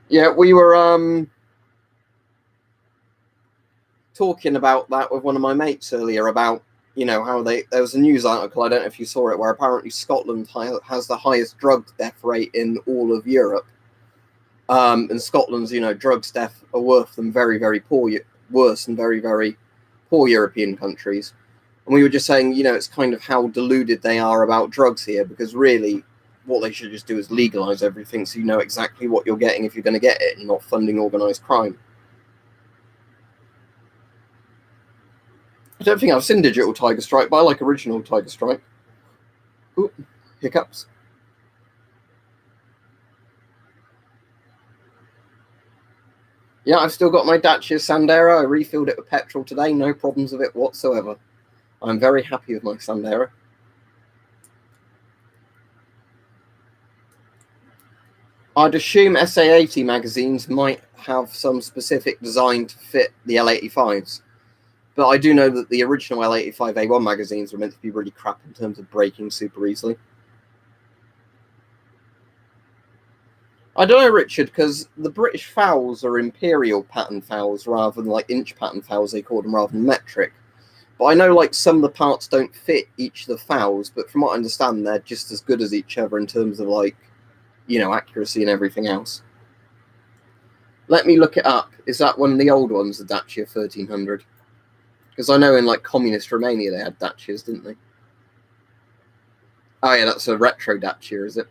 Yeah, we were talking about that with one of my mates earlier about, you know, how there was a news article, I don't know if you saw it, where apparently Scotland has the highest drug death rate in all of Europe. And Scotland's, you know, drugs death are worse than very, very poor European countries. And we were just saying, you know, it's kind of how deluded they are about drugs here, because really what they should just do is legalize everything so you know exactly what you're getting if you're going to get it and not funding organized crime. I don't think I've seen digital Tiger Strike, but I like original Tiger Strike. Ooh, hiccups. Yeah, I've still got my Dacia Sandero. I refilled it with petrol today. No problems with it whatsoever. I'm very happy with my Sandero. I'd assume SA80 magazines might have some specific design to fit the L85s. But I do know that the original L85A1 magazines were meant to be really crap in terms of breaking super easily. I don't know, Richard, because the British fouls are imperial pattern fouls rather than like inch pattern fouls, they call them, rather than metric. But I know like some of the parts don't fit each of the fouls, but from what I understand, they're just as good as each other in terms of like, you know, accuracy and everything else. Let me look it up. Is that one of the old ones, the Dacia 1300? Because I know in like communist Romania they had Dacias, didn't they? Oh yeah, that's a retro Dacia, is it?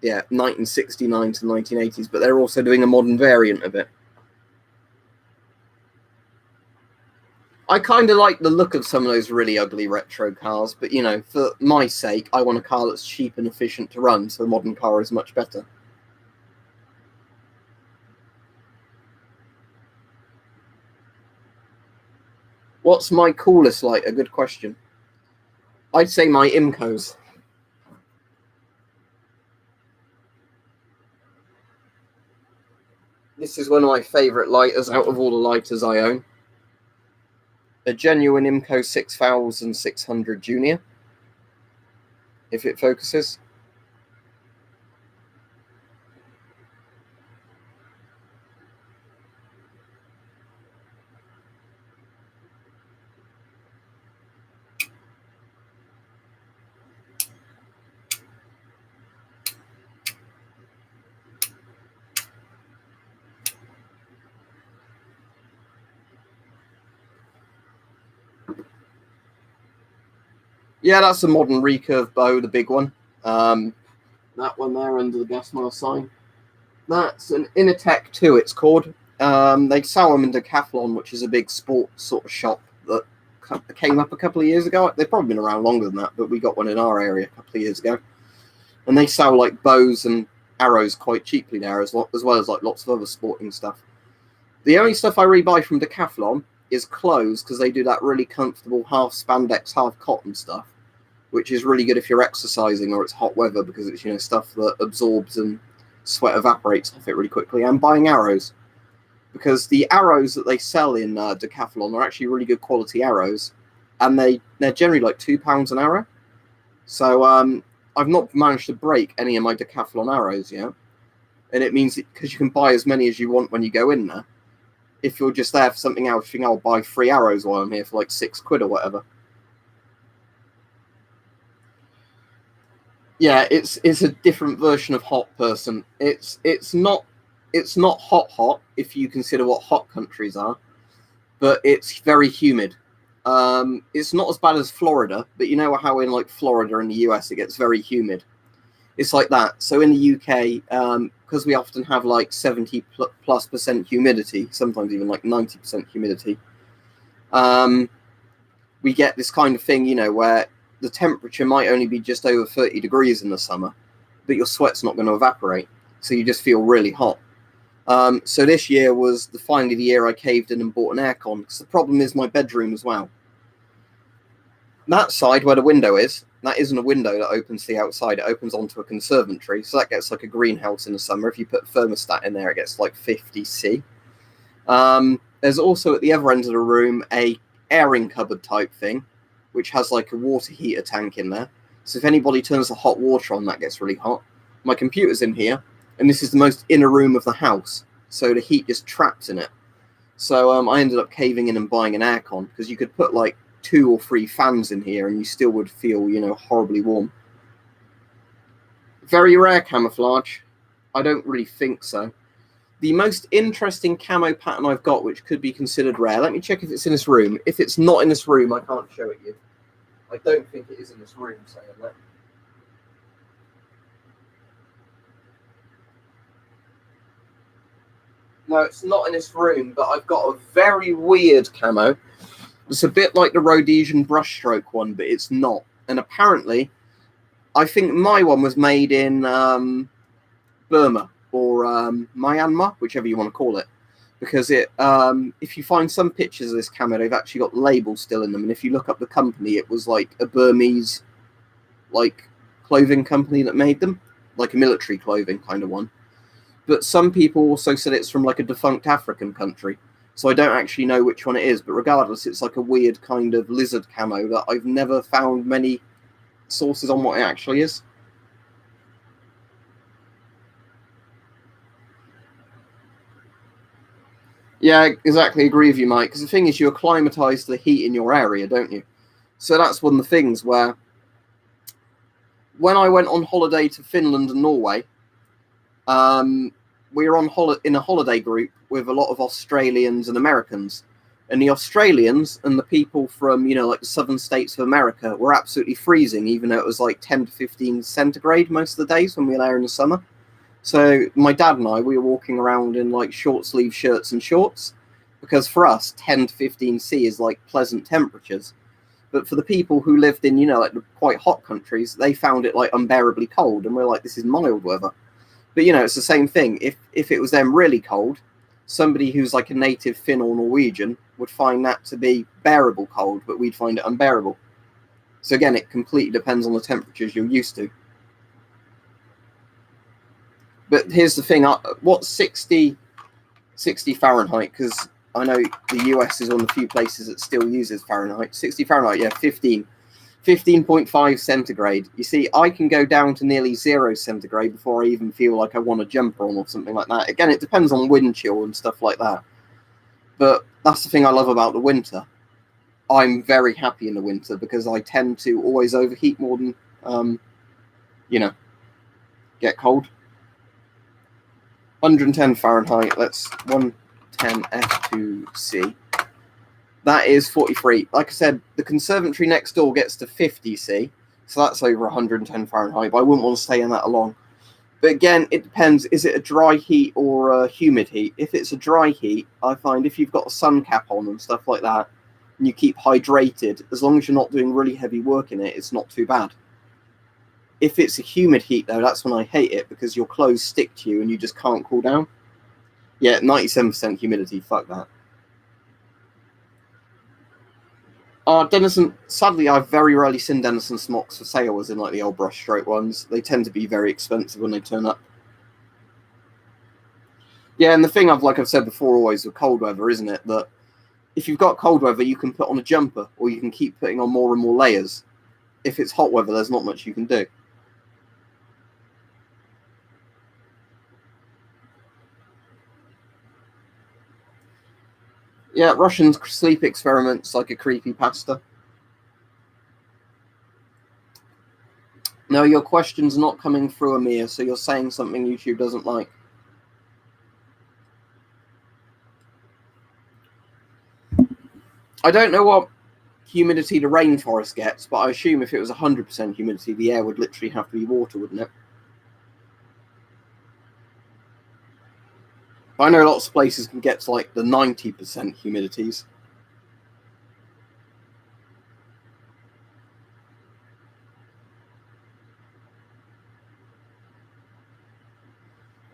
Yeah, 1969 to 1980s, but they're also doing a modern variant of it. I kind of like the look of some of those really ugly retro cars, but, you know, for my sake, I want a car that's cheap and efficient to run, so a modern car is much better. What's my coolest light? A good question. I'd say my Imcos. This is one of my favourite lighters out of all the lighters I own. A genuine Imco 6600 Junior, if it focuses. Yeah, that's a modern recurve bow, the big one. That one there under the gas mask sign. That's an Innertech 2, it's called. They sell them in Decathlon, which is a big sports sort of shop that came up a couple of years ago. They've probably been around longer than that, but we got one in our area a couple of years ago. And they sell like bows and arrows quite cheaply there, as well as like lots of other sporting stuff. The only stuff I really buy from Decathlon is clothes, because they do that really comfortable half spandex, half cotton stuff, which is really good if you're exercising or it's hot weather, because it's, you know, stuff that absorbs and sweat evaporates off it really quickly. And buying arrows, because the arrows that they sell in Decathlon are actually really good quality arrows, and they're generally like £2 an arrow. So I've not managed to break any of my Decathlon arrows yet, and it means because you can buy as many as you want when you go in there. If you're just there for something else, you think I'll buy 3 arrows while I'm here for like £6 or whatever. Yeah, it's a different version of hot person. It's not hot if you consider what hot countries are, but it's very humid. It's not as bad as Florida, but you know how in like Florida in the US it gets very humid. It's like that. So in the UK, because we often have like 70+% humidity, sometimes even like 90% humidity, we get this kind of thing, you know, where the temperature might only be just over 30 degrees in the summer, but your sweat's not going to evaporate, so you just feel really hot. So this year was finally the year I caved in and bought an aircon, because the problem is my bedroom as well. That side where the window is, that isn't a window that opens to the outside. It opens onto a conservatory, so that gets like a greenhouse in the summer. If you put a thermostat in there, it gets like 50 C. There's also at the other end of the room a airing cupboard type thing, which has like a water heater tank in there. So if anybody turns the hot water on, that gets really hot. My computer's in here, and this is the most inner room of the house, so the heat just traps in it. So I ended up caving in and buying an aircon, because you could put like 2 or 3 fans in here and you still would feel, you know, horribly warm. Very rare camouflage. I don't really think so. The most interesting camo pattern I've got, which could be considered rare, let me check if it's in this room. If it's not in this room, I can't show it you. I don't think it is in this room, saying that. No, it's not in this room, but I've got a very weird camo. It's a bit like the Rhodesian brushstroke one, but it's not. And apparently, I think my one was made in Burma or Myanmar, whichever you want to call it. Because it, if you find some pictures of this camo, they've actually got labels still in them. And if you look up the company, it was like a Burmese, like, clothing company that made them, like a military clothing kind of one. But some people also said it's from like a defunct African country. So I don't actually know which one it is, but regardless, it's like a weird kind of lizard camo that I've never found many sources on what it actually is. Yeah, exactly. Agree with you, Mike. Because the thing is, you acclimatise to the heat in your area, don't you? So that's one of the things where, when I went on holiday to Finland and Norway, we were in a holiday group with a lot of Australians and Americans. And the Australians and the people from, you know, like the southern states of America were absolutely freezing, even though it was like 10 to 15 centigrade most of the days when we were there in the summer. So my dad and I, we were walking around in like short sleeve shirts and shorts, because for us, 10 to 15 C is like pleasant temperatures. But for the people who lived in, you know, like the quite hot countries, they found it like unbearably cold. And we're like, this is mild weather. But, you know, it's the same thing. If it was them really cold, somebody who's like a native Finn or Norwegian would find that to be bearable cold, but we'd find it unbearable. So again, it completely depends on the temperatures you're used to. But here's the thing, what's 60 Fahrenheit? Because I know the US is one of the few places that still uses Fahrenheit. 60 Fahrenheit, yeah, 15.5 centigrade. You see, I can go down to nearly 0 centigrade before I even feel like I want a jumper on or something like that. Again, it depends on wind chill and stuff like that. But that's the thing I love about the winter. I'm very happy in the winter because I tend to always overheat more than, get cold. 110 Fahrenheit, that's 110 F2C. That is 43. Like I said, the conservatory next door gets to 50C, so that's over 110 Fahrenheit, but I wouldn't want to stay in that long. But again, it depends. Is it a dry heat or a humid heat? If it's a dry heat, I find if you've got a sun cap on and stuff like that, and you keep hydrated, as long as you're not doing really heavy work in it, it's not too bad. If it's a humid heat, though, that's when I hate it, because your clothes stick to you and you just can't cool down. Yeah, 97% humidity, fuck that. Denison, sadly, I've very rarely seen Denison smocks for sale as in like the old brushstroke ones. They tend to be very expensive when they turn up. Yeah, and the thing like I've said before always with cold weather, isn't it, that if you've got cold weather, you can put on a jumper, or you can keep putting on more and more layers. If it's hot weather, there's not much you can do. Yeah, Russian sleep experiments like a creepypasta. No, your question's not coming through, Amir, so you're saying something YouTube doesn't like. I don't know what humidity the rainforest gets, but I assume if it was 100% humidity, the air would literally have to be water, wouldn't it? I know lots of places can get to like the 90% humidities.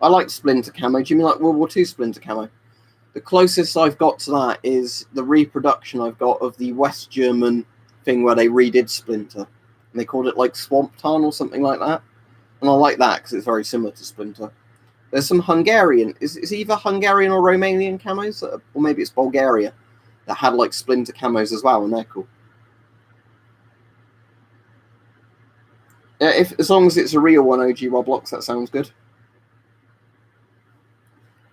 I like splinter camo. Do you mean like World War II splinter camo? The closest I've got to that is the reproduction I've got of the West German thing where they redid Splinter. And they called it like Swamp Tarn or something like that. And I like that because it's very similar to Splinter. There's some Hungarian, is either Hungarian or Romanian camos, or maybe it's Bulgaria, that had like Splinter camos as well, and they're cool. Yeah, as long as it's a real one, OG Roblox, that sounds good.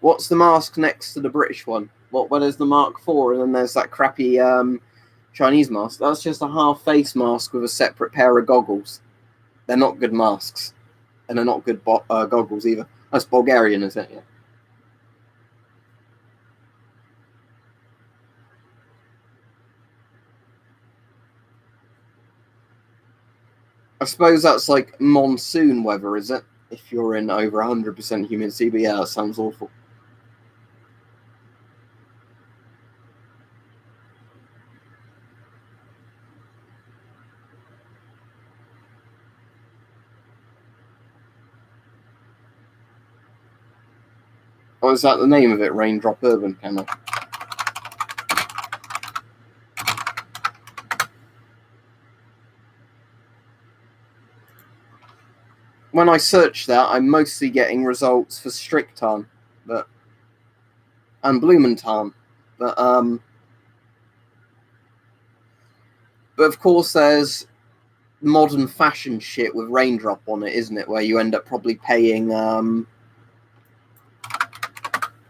What's the mask next to the British one? Well, there's the Mark IV, and then there's that crappy Chinese mask. That's just a half-face mask with a separate pair of goggles. They're not good masks, and they're not good goggles either. That's Bulgarian, isn't it? Yeah. I suppose that's like monsoon weather, is it? If you're in over 100% humidity, but yeah, that sounds awful. Oh, is that the name of it? Raindrop Urban Camo. When I search that, I'm mostly getting results for Strictarn, and Blumentarn, but of course there's modern fashion shit with Raindrop on it, isn't it? Where you end up probably paying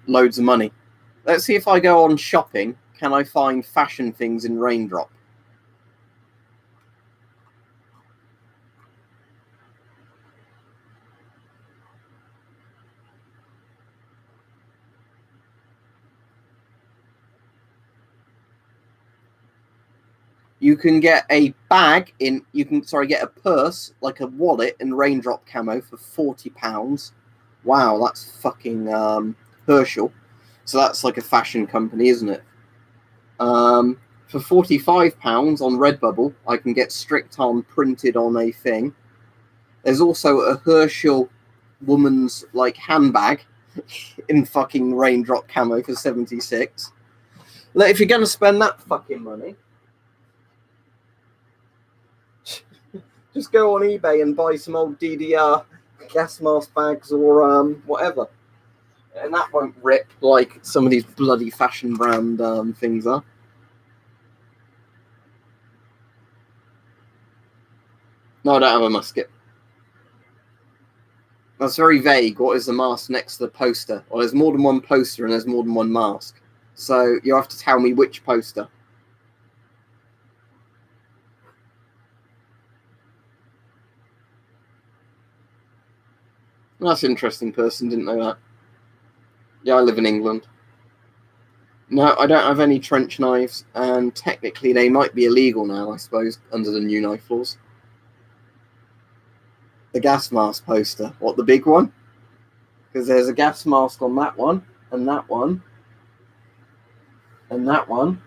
loads of money. Let's see if I go on shopping. Can I find fashion things in Raindrop? You can get a bag in. You can get a purse like a wallet in Raindrop camo for £40. Wow, that's fucking Herschel. So that's like a fashion company, isn't it? For £45 on Redbubble, I can get Strictarn printed on a thing. There's also a Herschel woman's like handbag in fucking Raindrop camo for 76. Look, if you're going to spend that fucking money, just go on eBay and buy some old DDR gas mask bags or whatever. And that won't rip like some of these bloody fashion brand things are. No, I don't have a musket. That's very vague. What is the mask next to the poster? Well, there's more than one poster and there's more than one mask. So you have to tell me which poster. That's an interesting person, didn't know that. Yeah, I live in England. No, I don't have any trench knives, and technically they might be illegal now, I suppose, under the new knife laws. The gas mask poster. What, the big one? Because there's a gas mask on that one, and that one, and that one.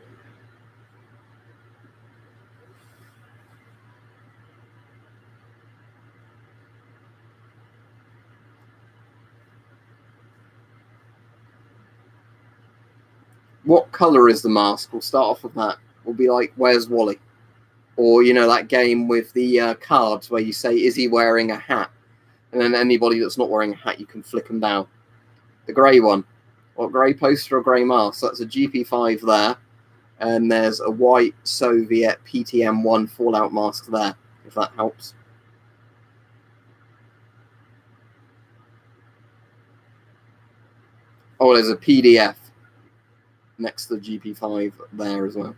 What colour is the mask? We'll start off with that. We'll be like, where's Wally? Or, you know, that game with the cards where you say, is he wearing a hat? And then anybody that's not wearing a hat, you can flick them down. The grey one. What, grey poster or grey mask? So that's a GP5 there. And there's a white Soviet PTM1 Fallout mask there, if that helps. Oh, there's a PDF next to the GP5 there as well.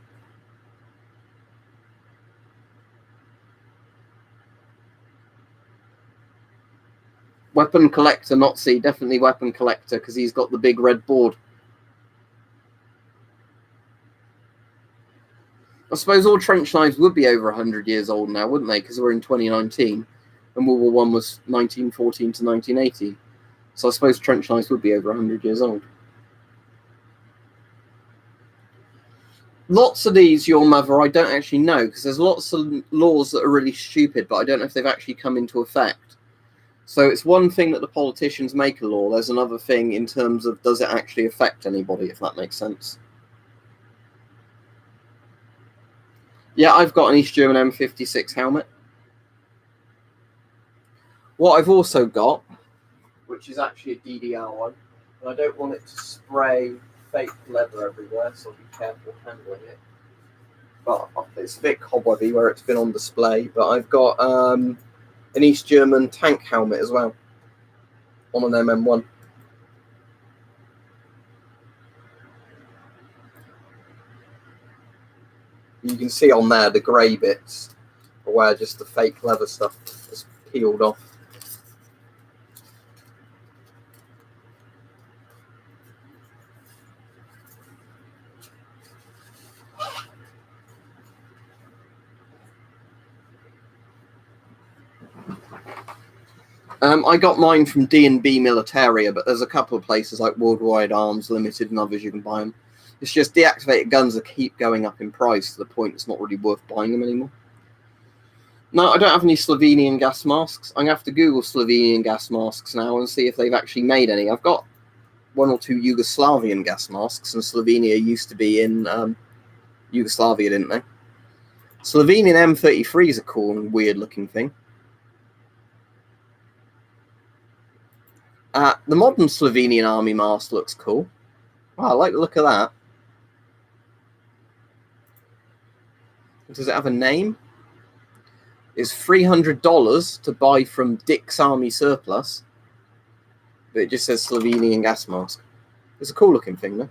Weapon collector, not C, definitely weapon collector, because he's got the big red board. I suppose all trench knives would be over 100 years old now, wouldn't they? Because we're in 2019, and World War I was 1914 to 1918. So I suppose trench knives would be over 100 years old. Lots of these, your mother, I don't actually know, because there's lots of laws that are really stupid, but I don't know if they've actually come into effect. So it's one thing that the politicians make a law. There's another thing in terms of does it actually affect anybody, if that makes sense. Yeah, I've got an East German M56 helmet. What I've also got, which is actually a DDR one, and I don't want it to spray fake leather everywhere, so I'll be careful handling it. But it's a bit cobwebby where it's been on display. But I've got an East German tank helmet as well on an MM1. You can see on there the grey bits where just the fake leather stuff is peeled off. I got mine from D&B Militaria, but there's a couple of places like Worldwide Arms Limited and others you can buy them. It's just deactivated guns that keep going up in price to the point it's not really worth buying them anymore. No, I don't have any Slovenian gas masks. I'm going to have to Google Slovenian gas masks now and see if they've actually made any. I've got one or two Yugoslavian gas masks, and Slovenia used to be in Yugoslavia, didn't they? Slovenian M33 is a cool and weird-looking thing. The modern Slovenian army mask looks cool. Wow, I like the look of that. Does it have a name? It's $300 to buy from Dick's Army Surplus. But it just says Slovenian gas mask. It's a cool looking thing, though.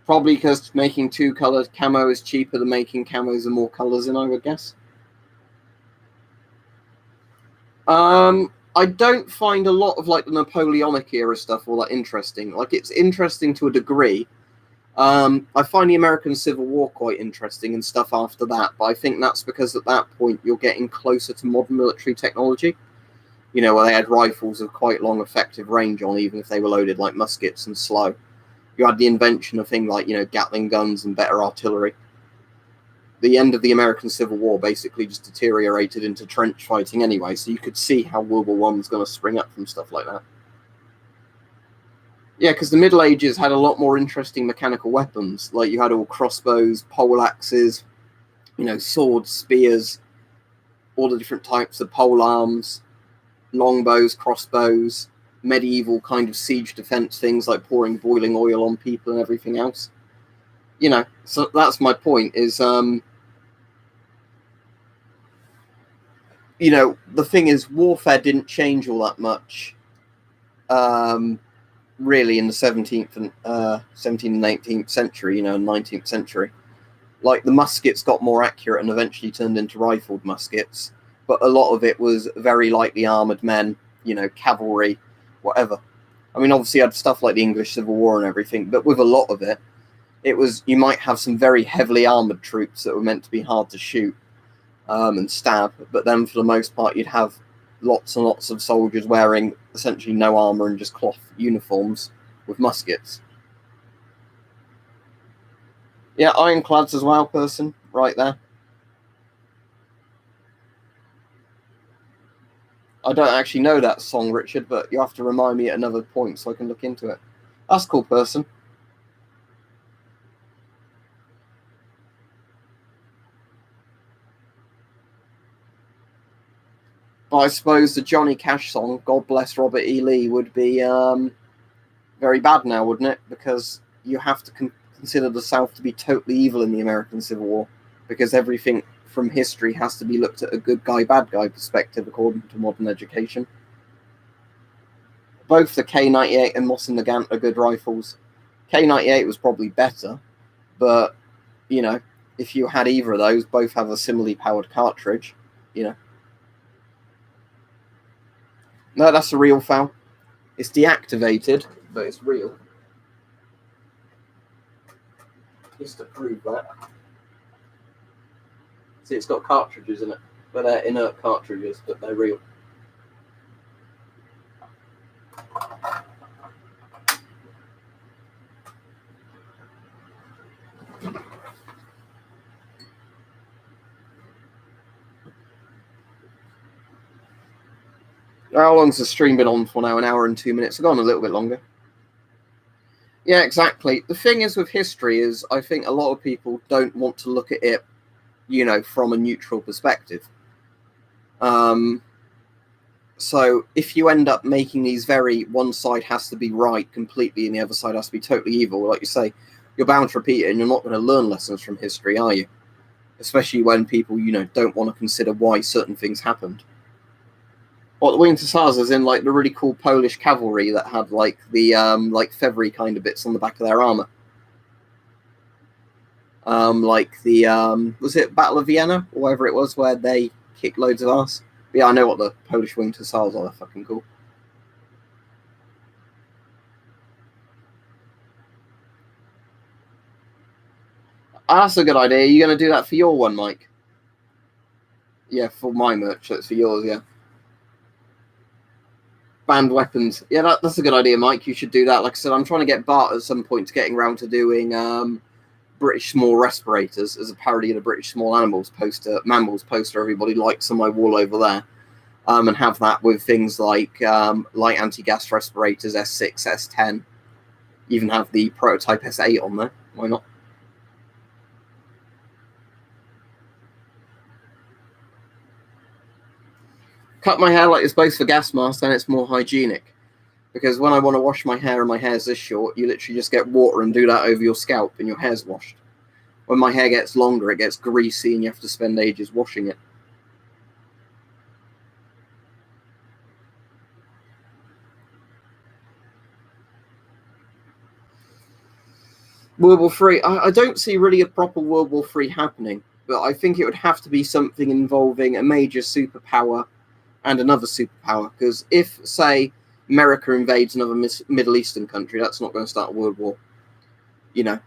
Probably because making two-coloured camo is cheaper than making camos and more colours in, I would guess. I don't find a lot of like the Napoleonic era stuff all that interesting. Like, it's interesting to a degree. I find the American Civil War quite interesting and stuff after that, but I think that's because at that point you're getting closer to modern military technology. You know, where they had rifles of quite long effective range on, even if they were loaded like muskets and slow. You had the invention of things like, you know, Gatling guns and better artillery. The end of the American Civil War basically just deteriorated into trench fighting anyway, so you could see how World War One was going to spring up from stuff like that. Yeah, because the Middle Ages had a lot more interesting mechanical weapons. Like, you had all crossbows, pole axes, you know, swords, spears, all the different types of pole arms, longbows, crossbows, medieval kind of siege defense things like pouring boiling oil on people and everything else. You know, so that's my point is, you know, the thing is, warfare didn't change all that much, really, in the 17th and 18th century, you know, 19th century. Like, the muskets got more accurate and eventually turned into rifled muskets, but a lot of it was very lightly armoured men, you know, cavalry, whatever. I mean, obviously you had stuff like the English Civil War and everything, but with a lot of it, it was, you might have some very heavily armoured troops that were meant to be hard to shoot and stab, but then for the most part you'd have lots and lots of soldiers wearing essentially no armour and just cloth uniforms with muskets. Yeah, ironclads as well, person, right there. I don't actually know that song, Richard, but you have to remind me at another point so I can look into it. That's cool, person. But I suppose the Johnny Cash song, God Bless Robert E. Lee, would be very bad now, wouldn't it? Because you have to consider the South to be totally evil in the American Civil War, because everything from history has to be looked at a good guy, bad guy perspective according to modern education. Both the K98 and Moss and Nagant are good rifles. K98 was probably better, but, you know, if you had either of those, both have a similarly powered cartridge, you know. No, that's a real foul. It's deactivated, but it's real. Just to prove that. See, it's got cartridges in it, but they're inert cartridges, but they're real. How long's the stream been on for now? An hour and 2 minutes. I've gone a little bit longer. Yeah, exactly. The thing is with history is I think a lot of people don't want to look at it, you know, from a neutral perspective. So if you end up making these very, one side has to be right completely and the other side has to be totally evil, like you say, you're bound to repeat it and you're not going to learn lessons from history, are you? Especially when people, you know, don't want to consider why certain things happened. Well, the Winged Hussars is in like the really cool Polish cavalry that had like the like feathery kind of bits on the back of their armor. Like the was it Battle of Vienna or whatever it was where they kicked loads of ass. But yeah, I know what the Polish Winged Hussars are. They're fucking cool. That's a good idea. Are you going to do that for your one, Mike? Yeah, for my merch. That's for yours, yeah. Banned weapons. Yeah, that's a good idea, Mike. You should do that. Like I said, I'm trying to get Bart at some point to getting around to doing British small respirators as a parody of the British small animals poster, mammals poster everybody likes on my wall over there. And have that with things like light anti-gas respirators, S6, S10. Even have the prototype S8 on there. Why not? Cut my hair like it's both for gas mask and it's more hygienic. Because when I want to wash my hair and my hair's this short, you literally just get water and do that over your scalp and your hair's washed. When my hair gets longer, it gets greasy and you have to spend ages washing it. World War III, I don't see really a proper World War III happening, but I think it would have to be something involving a major superpower and another superpower. Because if, say, America invades another Middle Eastern country, that's not going to start a world war. You know,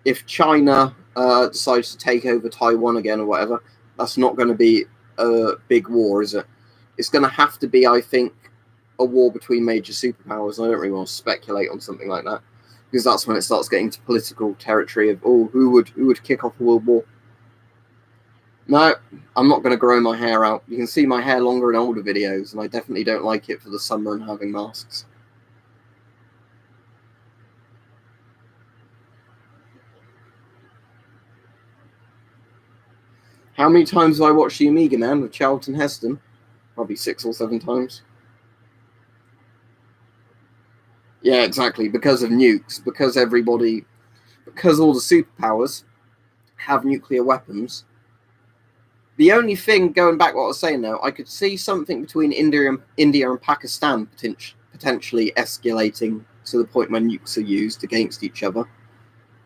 if China decides to take over Taiwan again or whatever, that's not going to be a big war, is it? it's going to have to be, I think, a war between major superpowers. I don't really want to speculate on something like that, because that's when it starts getting to political territory of, oh, who would kick off a world war. No, I'm not going to grow my hair out. You can see my hair longer in older videos, and I definitely don't like it for the summer and having masks. How many times have I watched The Amiga Man with Charlton Heston? Probably 6 or 7 times. Yeah, exactly. Because of nukes, because all the superpowers have nuclear weapons. The only thing, going back to what I was saying though, I could see something between India and Pakistan potentially escalating to the point where nukes are used against each other.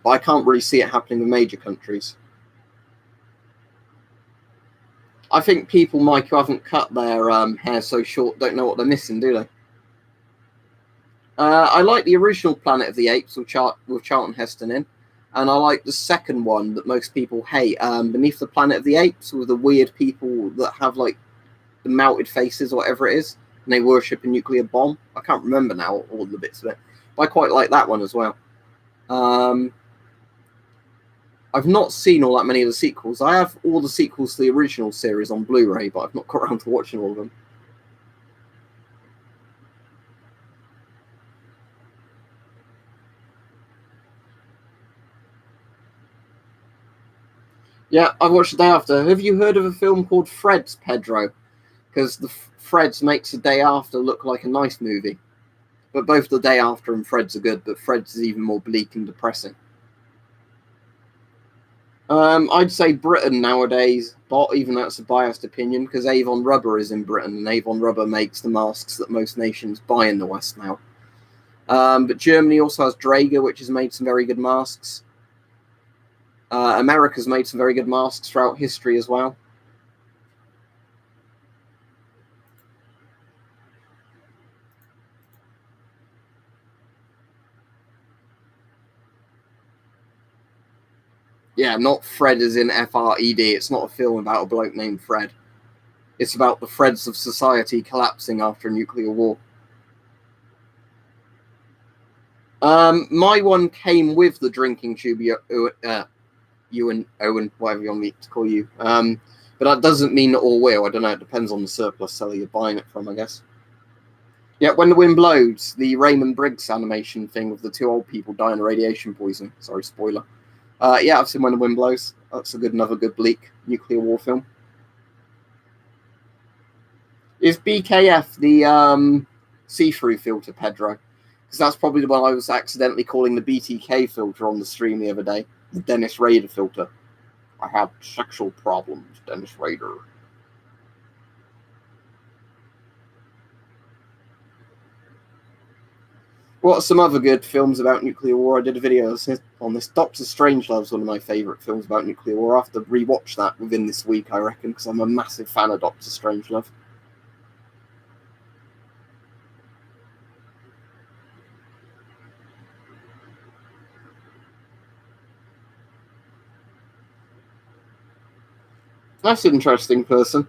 But I can't really see it happening with major countries. I think people, Mike, who haven't cut their hair so short don't know what they're missing, do they? I like the original Planet of the Apes with Charlton Heston in, and I like the second one that most people hate, Beneath the Planet of the Apes, with the weird people that have like the melted faces or whatever it is, and they worship a nuclear bomb. I can't remember now all the bits of it, but I quite like that one as well. I've not seen all that many of the sequels. I have all the sequels to the original series on Blu-ray, but I've not got around to watching all of them. Yeah, I watched The Day After. Have you heard of a film called Fred's, Pedro? Because the Fred's makes The Day After look like a nice movie. But both The Day After and Fred's are good, but Fred's is even more bleak and depressing. I'd say Britain nowadays, but even that's a biased opinion, because Avon Rubber is in Britain, and Avon Rubber makes the masks that most nations buy in the West now. But Germany also has Draeger, which has made some very good masks. America's made some very good masks throughout history as well. Yeah, not Fred as in F-R-E-D. It's not a film about a bloke named Fred. It's about the Freds of society collapsing after a nuclear war. My one came with the drinking tube, Ewan, Owen, whatever you want me to call you. But that doesn't mean that all will. I don't know. It depends on the surplus seller you're buying it from, I guess. Yeah, When the Wind Blows, the Raymond Briggs animation thing with the 2 old people dying of radiation poisoning. Sorry, spoiler. Yeah, I've seen When the Wind Blows. That's another good bleak nuclear war film. Is BKF the see-through filter, Pedro? Because that's probably the one I was accidentally calling the BTK filter on the stream the other day. The Dennis Rader filter. I have sexual problems, Dennis Rader. What are some other good films about nuclear war? I did a video on this. Doctor Strangelove's one of my favourite films about nuclear war. I have to rewatch that within this week, I reckon, because I'm a massive fan of Doctor Strangelove. That's an interesting person.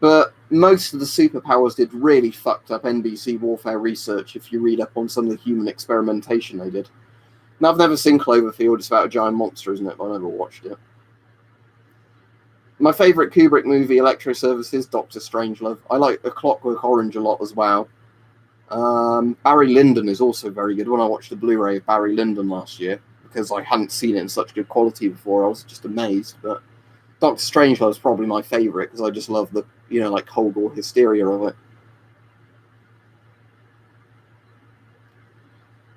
But most of the superpowers did really fucked up NBC warfare research if you read up on some of the human experimentation they did. Now, I've never seen Cloverfield. It's about a giant monster, isn't it? But I never watched it. My favourite Kubrick movie, Electro Services, Doctor Strangelove. I like A Clockwork Orange a lot as well. Barry Lyndon is also very good. When I watched the Blu-ray of Barry Lyndon last year, because I hadn't seen it in such good quality before, I was just amazed. But Doctor Strangelove is probably my favourite because I just love the, like Cold War hysteria of it.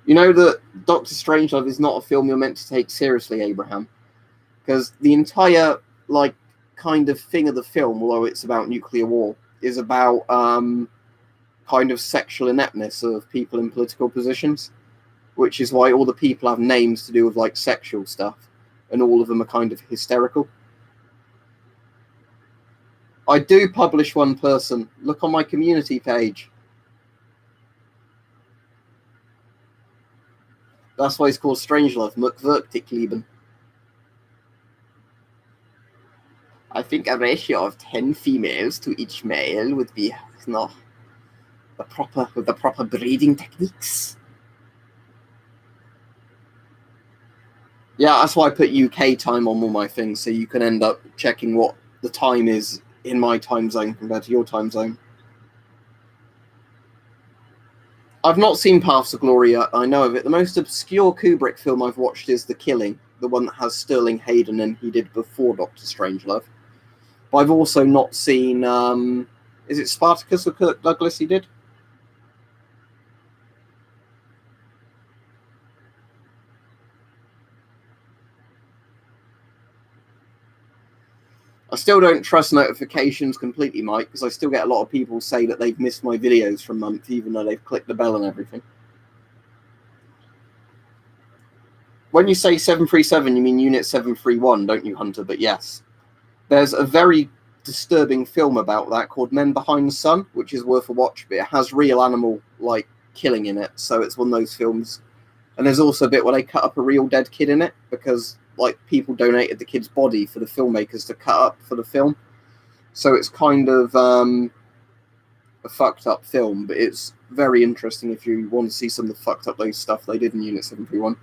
You know that Doctor Strangelove is not a film you're meant to take seriously, Abraham, because the entire kind of thing of the film, although it's about nuclear war, is about kind of sexual ineptness of people in political positions, which is why all the people have names to do with sexual stuff, and all of them are kind of hysterical. I do publish one person. Look on my community page. That's why it's called Strangelove, Muck Verktikleben. I think a ratio of 10 females to each male would be the proper breeding techniques. Yeah, that's why I put UK time on all my things, so you can end up checking what the time is in my time zone compared to your time zone. I've not seen Paths of Glory yet. I know of it. The most obscure Kubrick film I've watched is The Killing, the one that has Sterling Hayden and he did before Dr. Strangelove. But I've also not seen, is it Spartacus or Kirk Douglas he did? I still don't trust notifications completely, Mike, because I still get a lot of people say that they've missed my videos for a month, even though they've clicked the bell and everything. When you say 737, you mean Unit 731, don't you, Hunter? But yes. There's a very disturbing film about that called Men Behind the Sun, which is worth a watch, but it has real animal, killing in it, so it's one of those films. And there's also a bit where they cut up a real dead kid in it, because, people donated the kid's body for the filmmakers to cut up for the film. So it's kind of a fucked up film, but it's very interesting if you want to see some of the fucked up those stuff they did in Unit 731.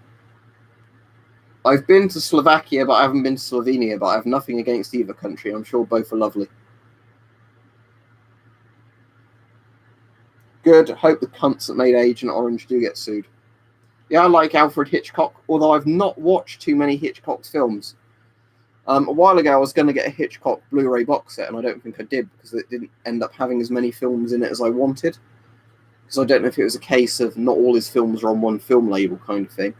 I've been to Slovakia, but I haven't been to Slovenia, but I have nothing against either country. I'm sure both are lovely. Good. Hope the cunts that made Agent Orange do get sued. Yeah, I like Alfred Hitchcock, although I've not watched too many Hitchcock's films. A while ago, I was going to get a Hitchcock Blu-ray box set, and I don't think I did, because it didn't end up having as many films in it as I wanted. Because I don't know if it was a case of not all his films are on one film label kind of thing.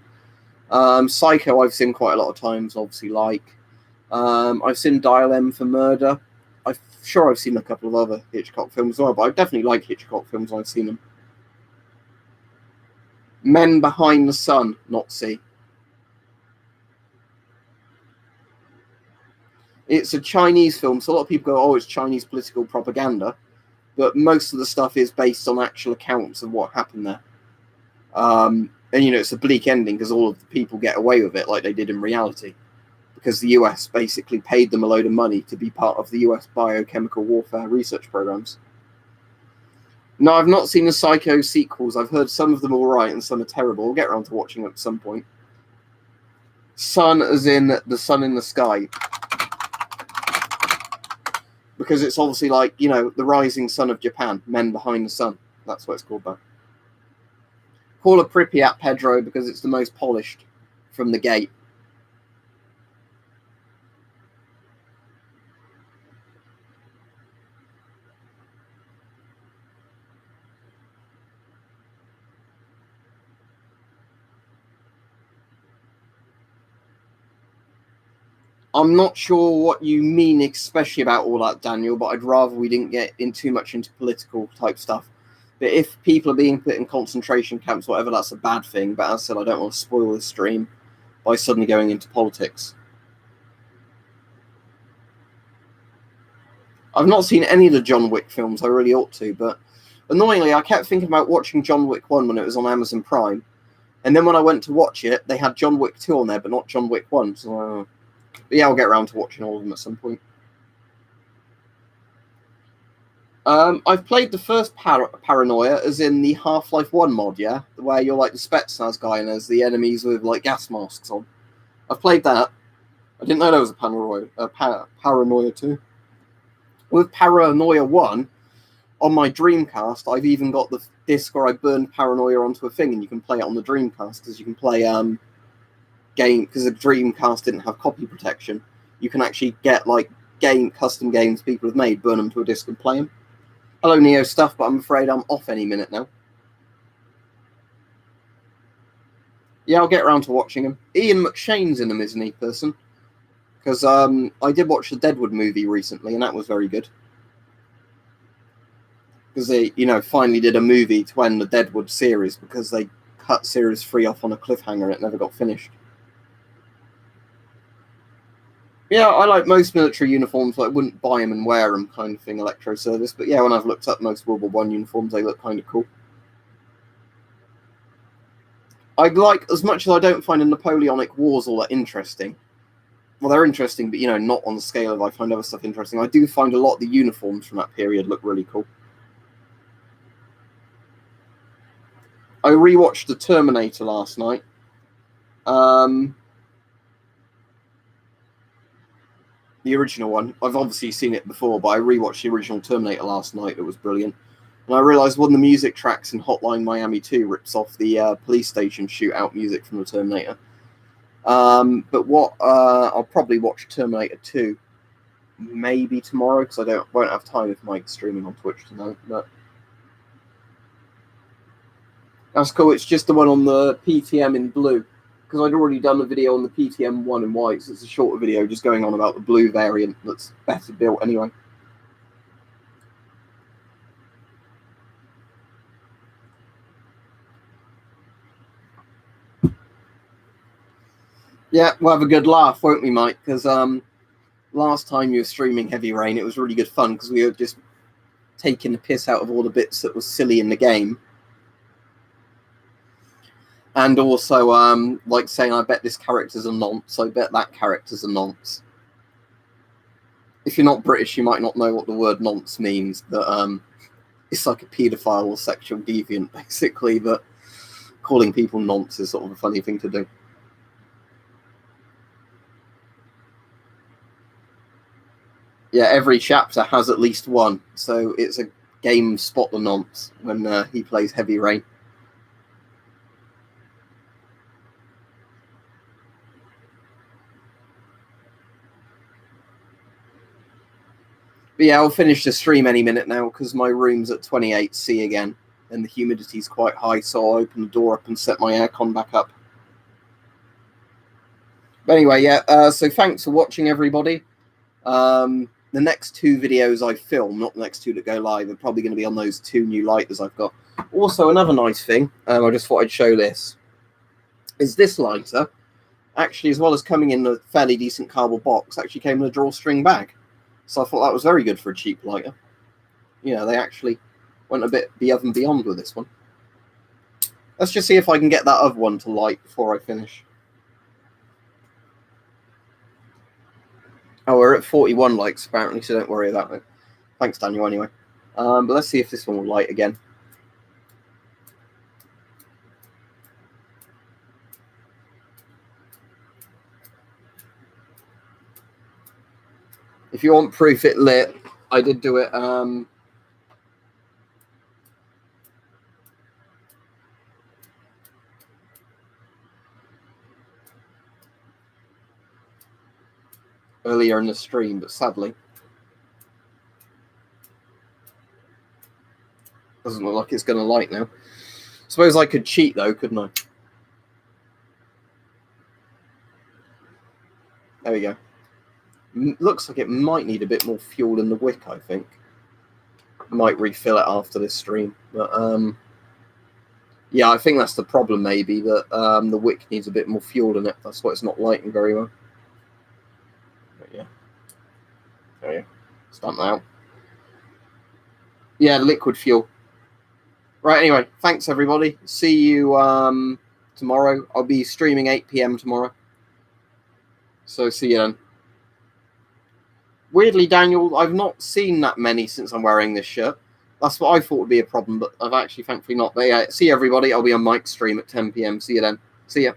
Psycho I've seen quite a lot of times, obviously I've seen Dial M for Murder. I'm sure I've seen a couple of other Hitchcock films as well, but I definitely like Hitchcock films when I've seen them. Men Behind the Sun, not see. It's a Chinese film, so a lot of people go, oh, it's Chinese political propaganda, but most of the stuff is based on actual accounts of what happened there. And, it's a bleak ending because all of the people get away with it like they did in reality, because the US basically paid them a load of money to be part of the US biochemical warfare research programs. No, I've not seen the Psycho sequels. I've heard some of them all right and some are terrible. We'll get around to watching them at some point. Sun as in the sun in the sky. Because it's obviously the rising sun of Japan, Men Behind the Sun. That's what it's called by. Call it Pripyat, Pedro, because it's the most polished from the gate. I'm not sure what you mean especially about all that, Daniel, but I'd rather we didn't get in too much into political type stuff. But if people are being put in concentration camps, whatever, that's a bad thing. But as I said, I don't want to spoil the stream by suddenly going into politics. I've not seen any of the John Wick films. I really ought to, but annoyingly, I kept thinking about watching John Wick 1 when it was on Amazon Prime. And then when I went to watch it, they had John Wick 2 on there, but not John Wick 1. So, but yeah, I'll get around to watching all of them at some point. I've played the first Paranoia, as in the Half-Life 1 mod, yeah? Where you're like the Spetsnaz guy and there's the enemies with gas masks on. I've played that. I didn't know there was a Paranoia 2. With Paranoia 1, on my Dreamcast, I've even got the disc where I burned Paranoia onto a thing, and you can play it on the Dreamcast, because you can play because the Dreamcast didn't have copy protection. You can actually get custom games people have made, burn them to a disc and play them. Hello, Neo Stuff, but I'm afraid I'm off any minute now. Yeah, I'll get around to watching them. Ian McShane's in them, isn't he, person? Because I did watch the Deadwood movie recently, and that was very good. Because they, finally did a movie to end the Deadwood series, because they cut series 3 off on a cliffhanger and it never got finished. Yeah, I like most military uniforms, but I wouldn't buy them and wear them kind of thing, Electro Service. But yeah, when I've looked up most World War I uniforms, they look kind of cool. As much as I don't find the Napoleonic Wars all that interesting, Well, they're interesting, but, not on the scale of I find other stuff interesting. I do find a lot of the uniforms from that period look really cool. I rewatched The Terminator last night. The original one. I've obviously seen it before, but I rewatched the original Terminator last night. It was brilliant. And I realised one of the music tracks in Hotline Miami 2 rips off the police station shootout music from The Terminator. But I'll probably watch Terminator 2 maybe tomorrow, because I won't have time if Mike's streaming on Twitch tonight. But that's cool. It's just the one on the PTM in blue, because I'd already done a video on the PTM one in white, so it's a shorter video just going on about the blue variant that's better built anyway. Yeah, we'll have a good laugh, won't we, Mike? Because last time you were streaming Heavy Rain, it was really good fun, because we were just taking the piss out of all the bits that was silly in the game. And also, like saying, I bet this character's a nonce, I bet that character's a nonce. If you're not British, you might not know what the word nonce means, but it's like a paedophile or sexual deviant, basically, but calling people nonce is sort of a funny thing to do. Yeah, every chapter has at least one, so it's a game spot the nonce when he plays Heavy Rain. But yeah, I'll finish the stream any minute now, because my room's at 28°C again, and the humidity's quite high, so I'll open the door up and set my aircon back up. But anyway, yeah, so thanks for watching, everybody. The next 2 videos I film, not the next 2 that go live, are probably going to be on those 2 new lighters I've got. Also, another nice thing, I just thought I'd show this, is this lighter, actually, as well as coming in a fairly decent cardboard box, actually came in a drawstring bag. So I thought that was very good for a cheap lighter. They actually went a bit above and beyond with this one. Let's just see if I can get that other one to light before I finish. Oh, we're at 41 likes apparently, so don't worry about it. Thanks, Daniel, anyway. But let's see if this one will light again. If you want proof it lit, I did do it earlier in the stream, but sadly doesn't look like it's going to light now. Suppose I could cheat though, couldn't I? There we go. Looks like it might need a bit more fuel in the wick, I think. Might refill it after this stream, but yeah, I think that's the problem, maybe, that the wick needs a bit more fuel in it. That's why it's not lighting very well. But yeah, there you go. Stamp that out. Yeah, liquid fuel. Right, anyway, thanks everybody. See you tomorrow. I'll be streaming 8 PM tomorrow. So see you then. Weirdly, Daniel, I've not seen that many since I'm wearing this shirt. That's what I thought would be a problem, but I've actually thankfully not. But yeah, see everybody. I'll be on Mike's stream at 10 PM. See you then. See ya.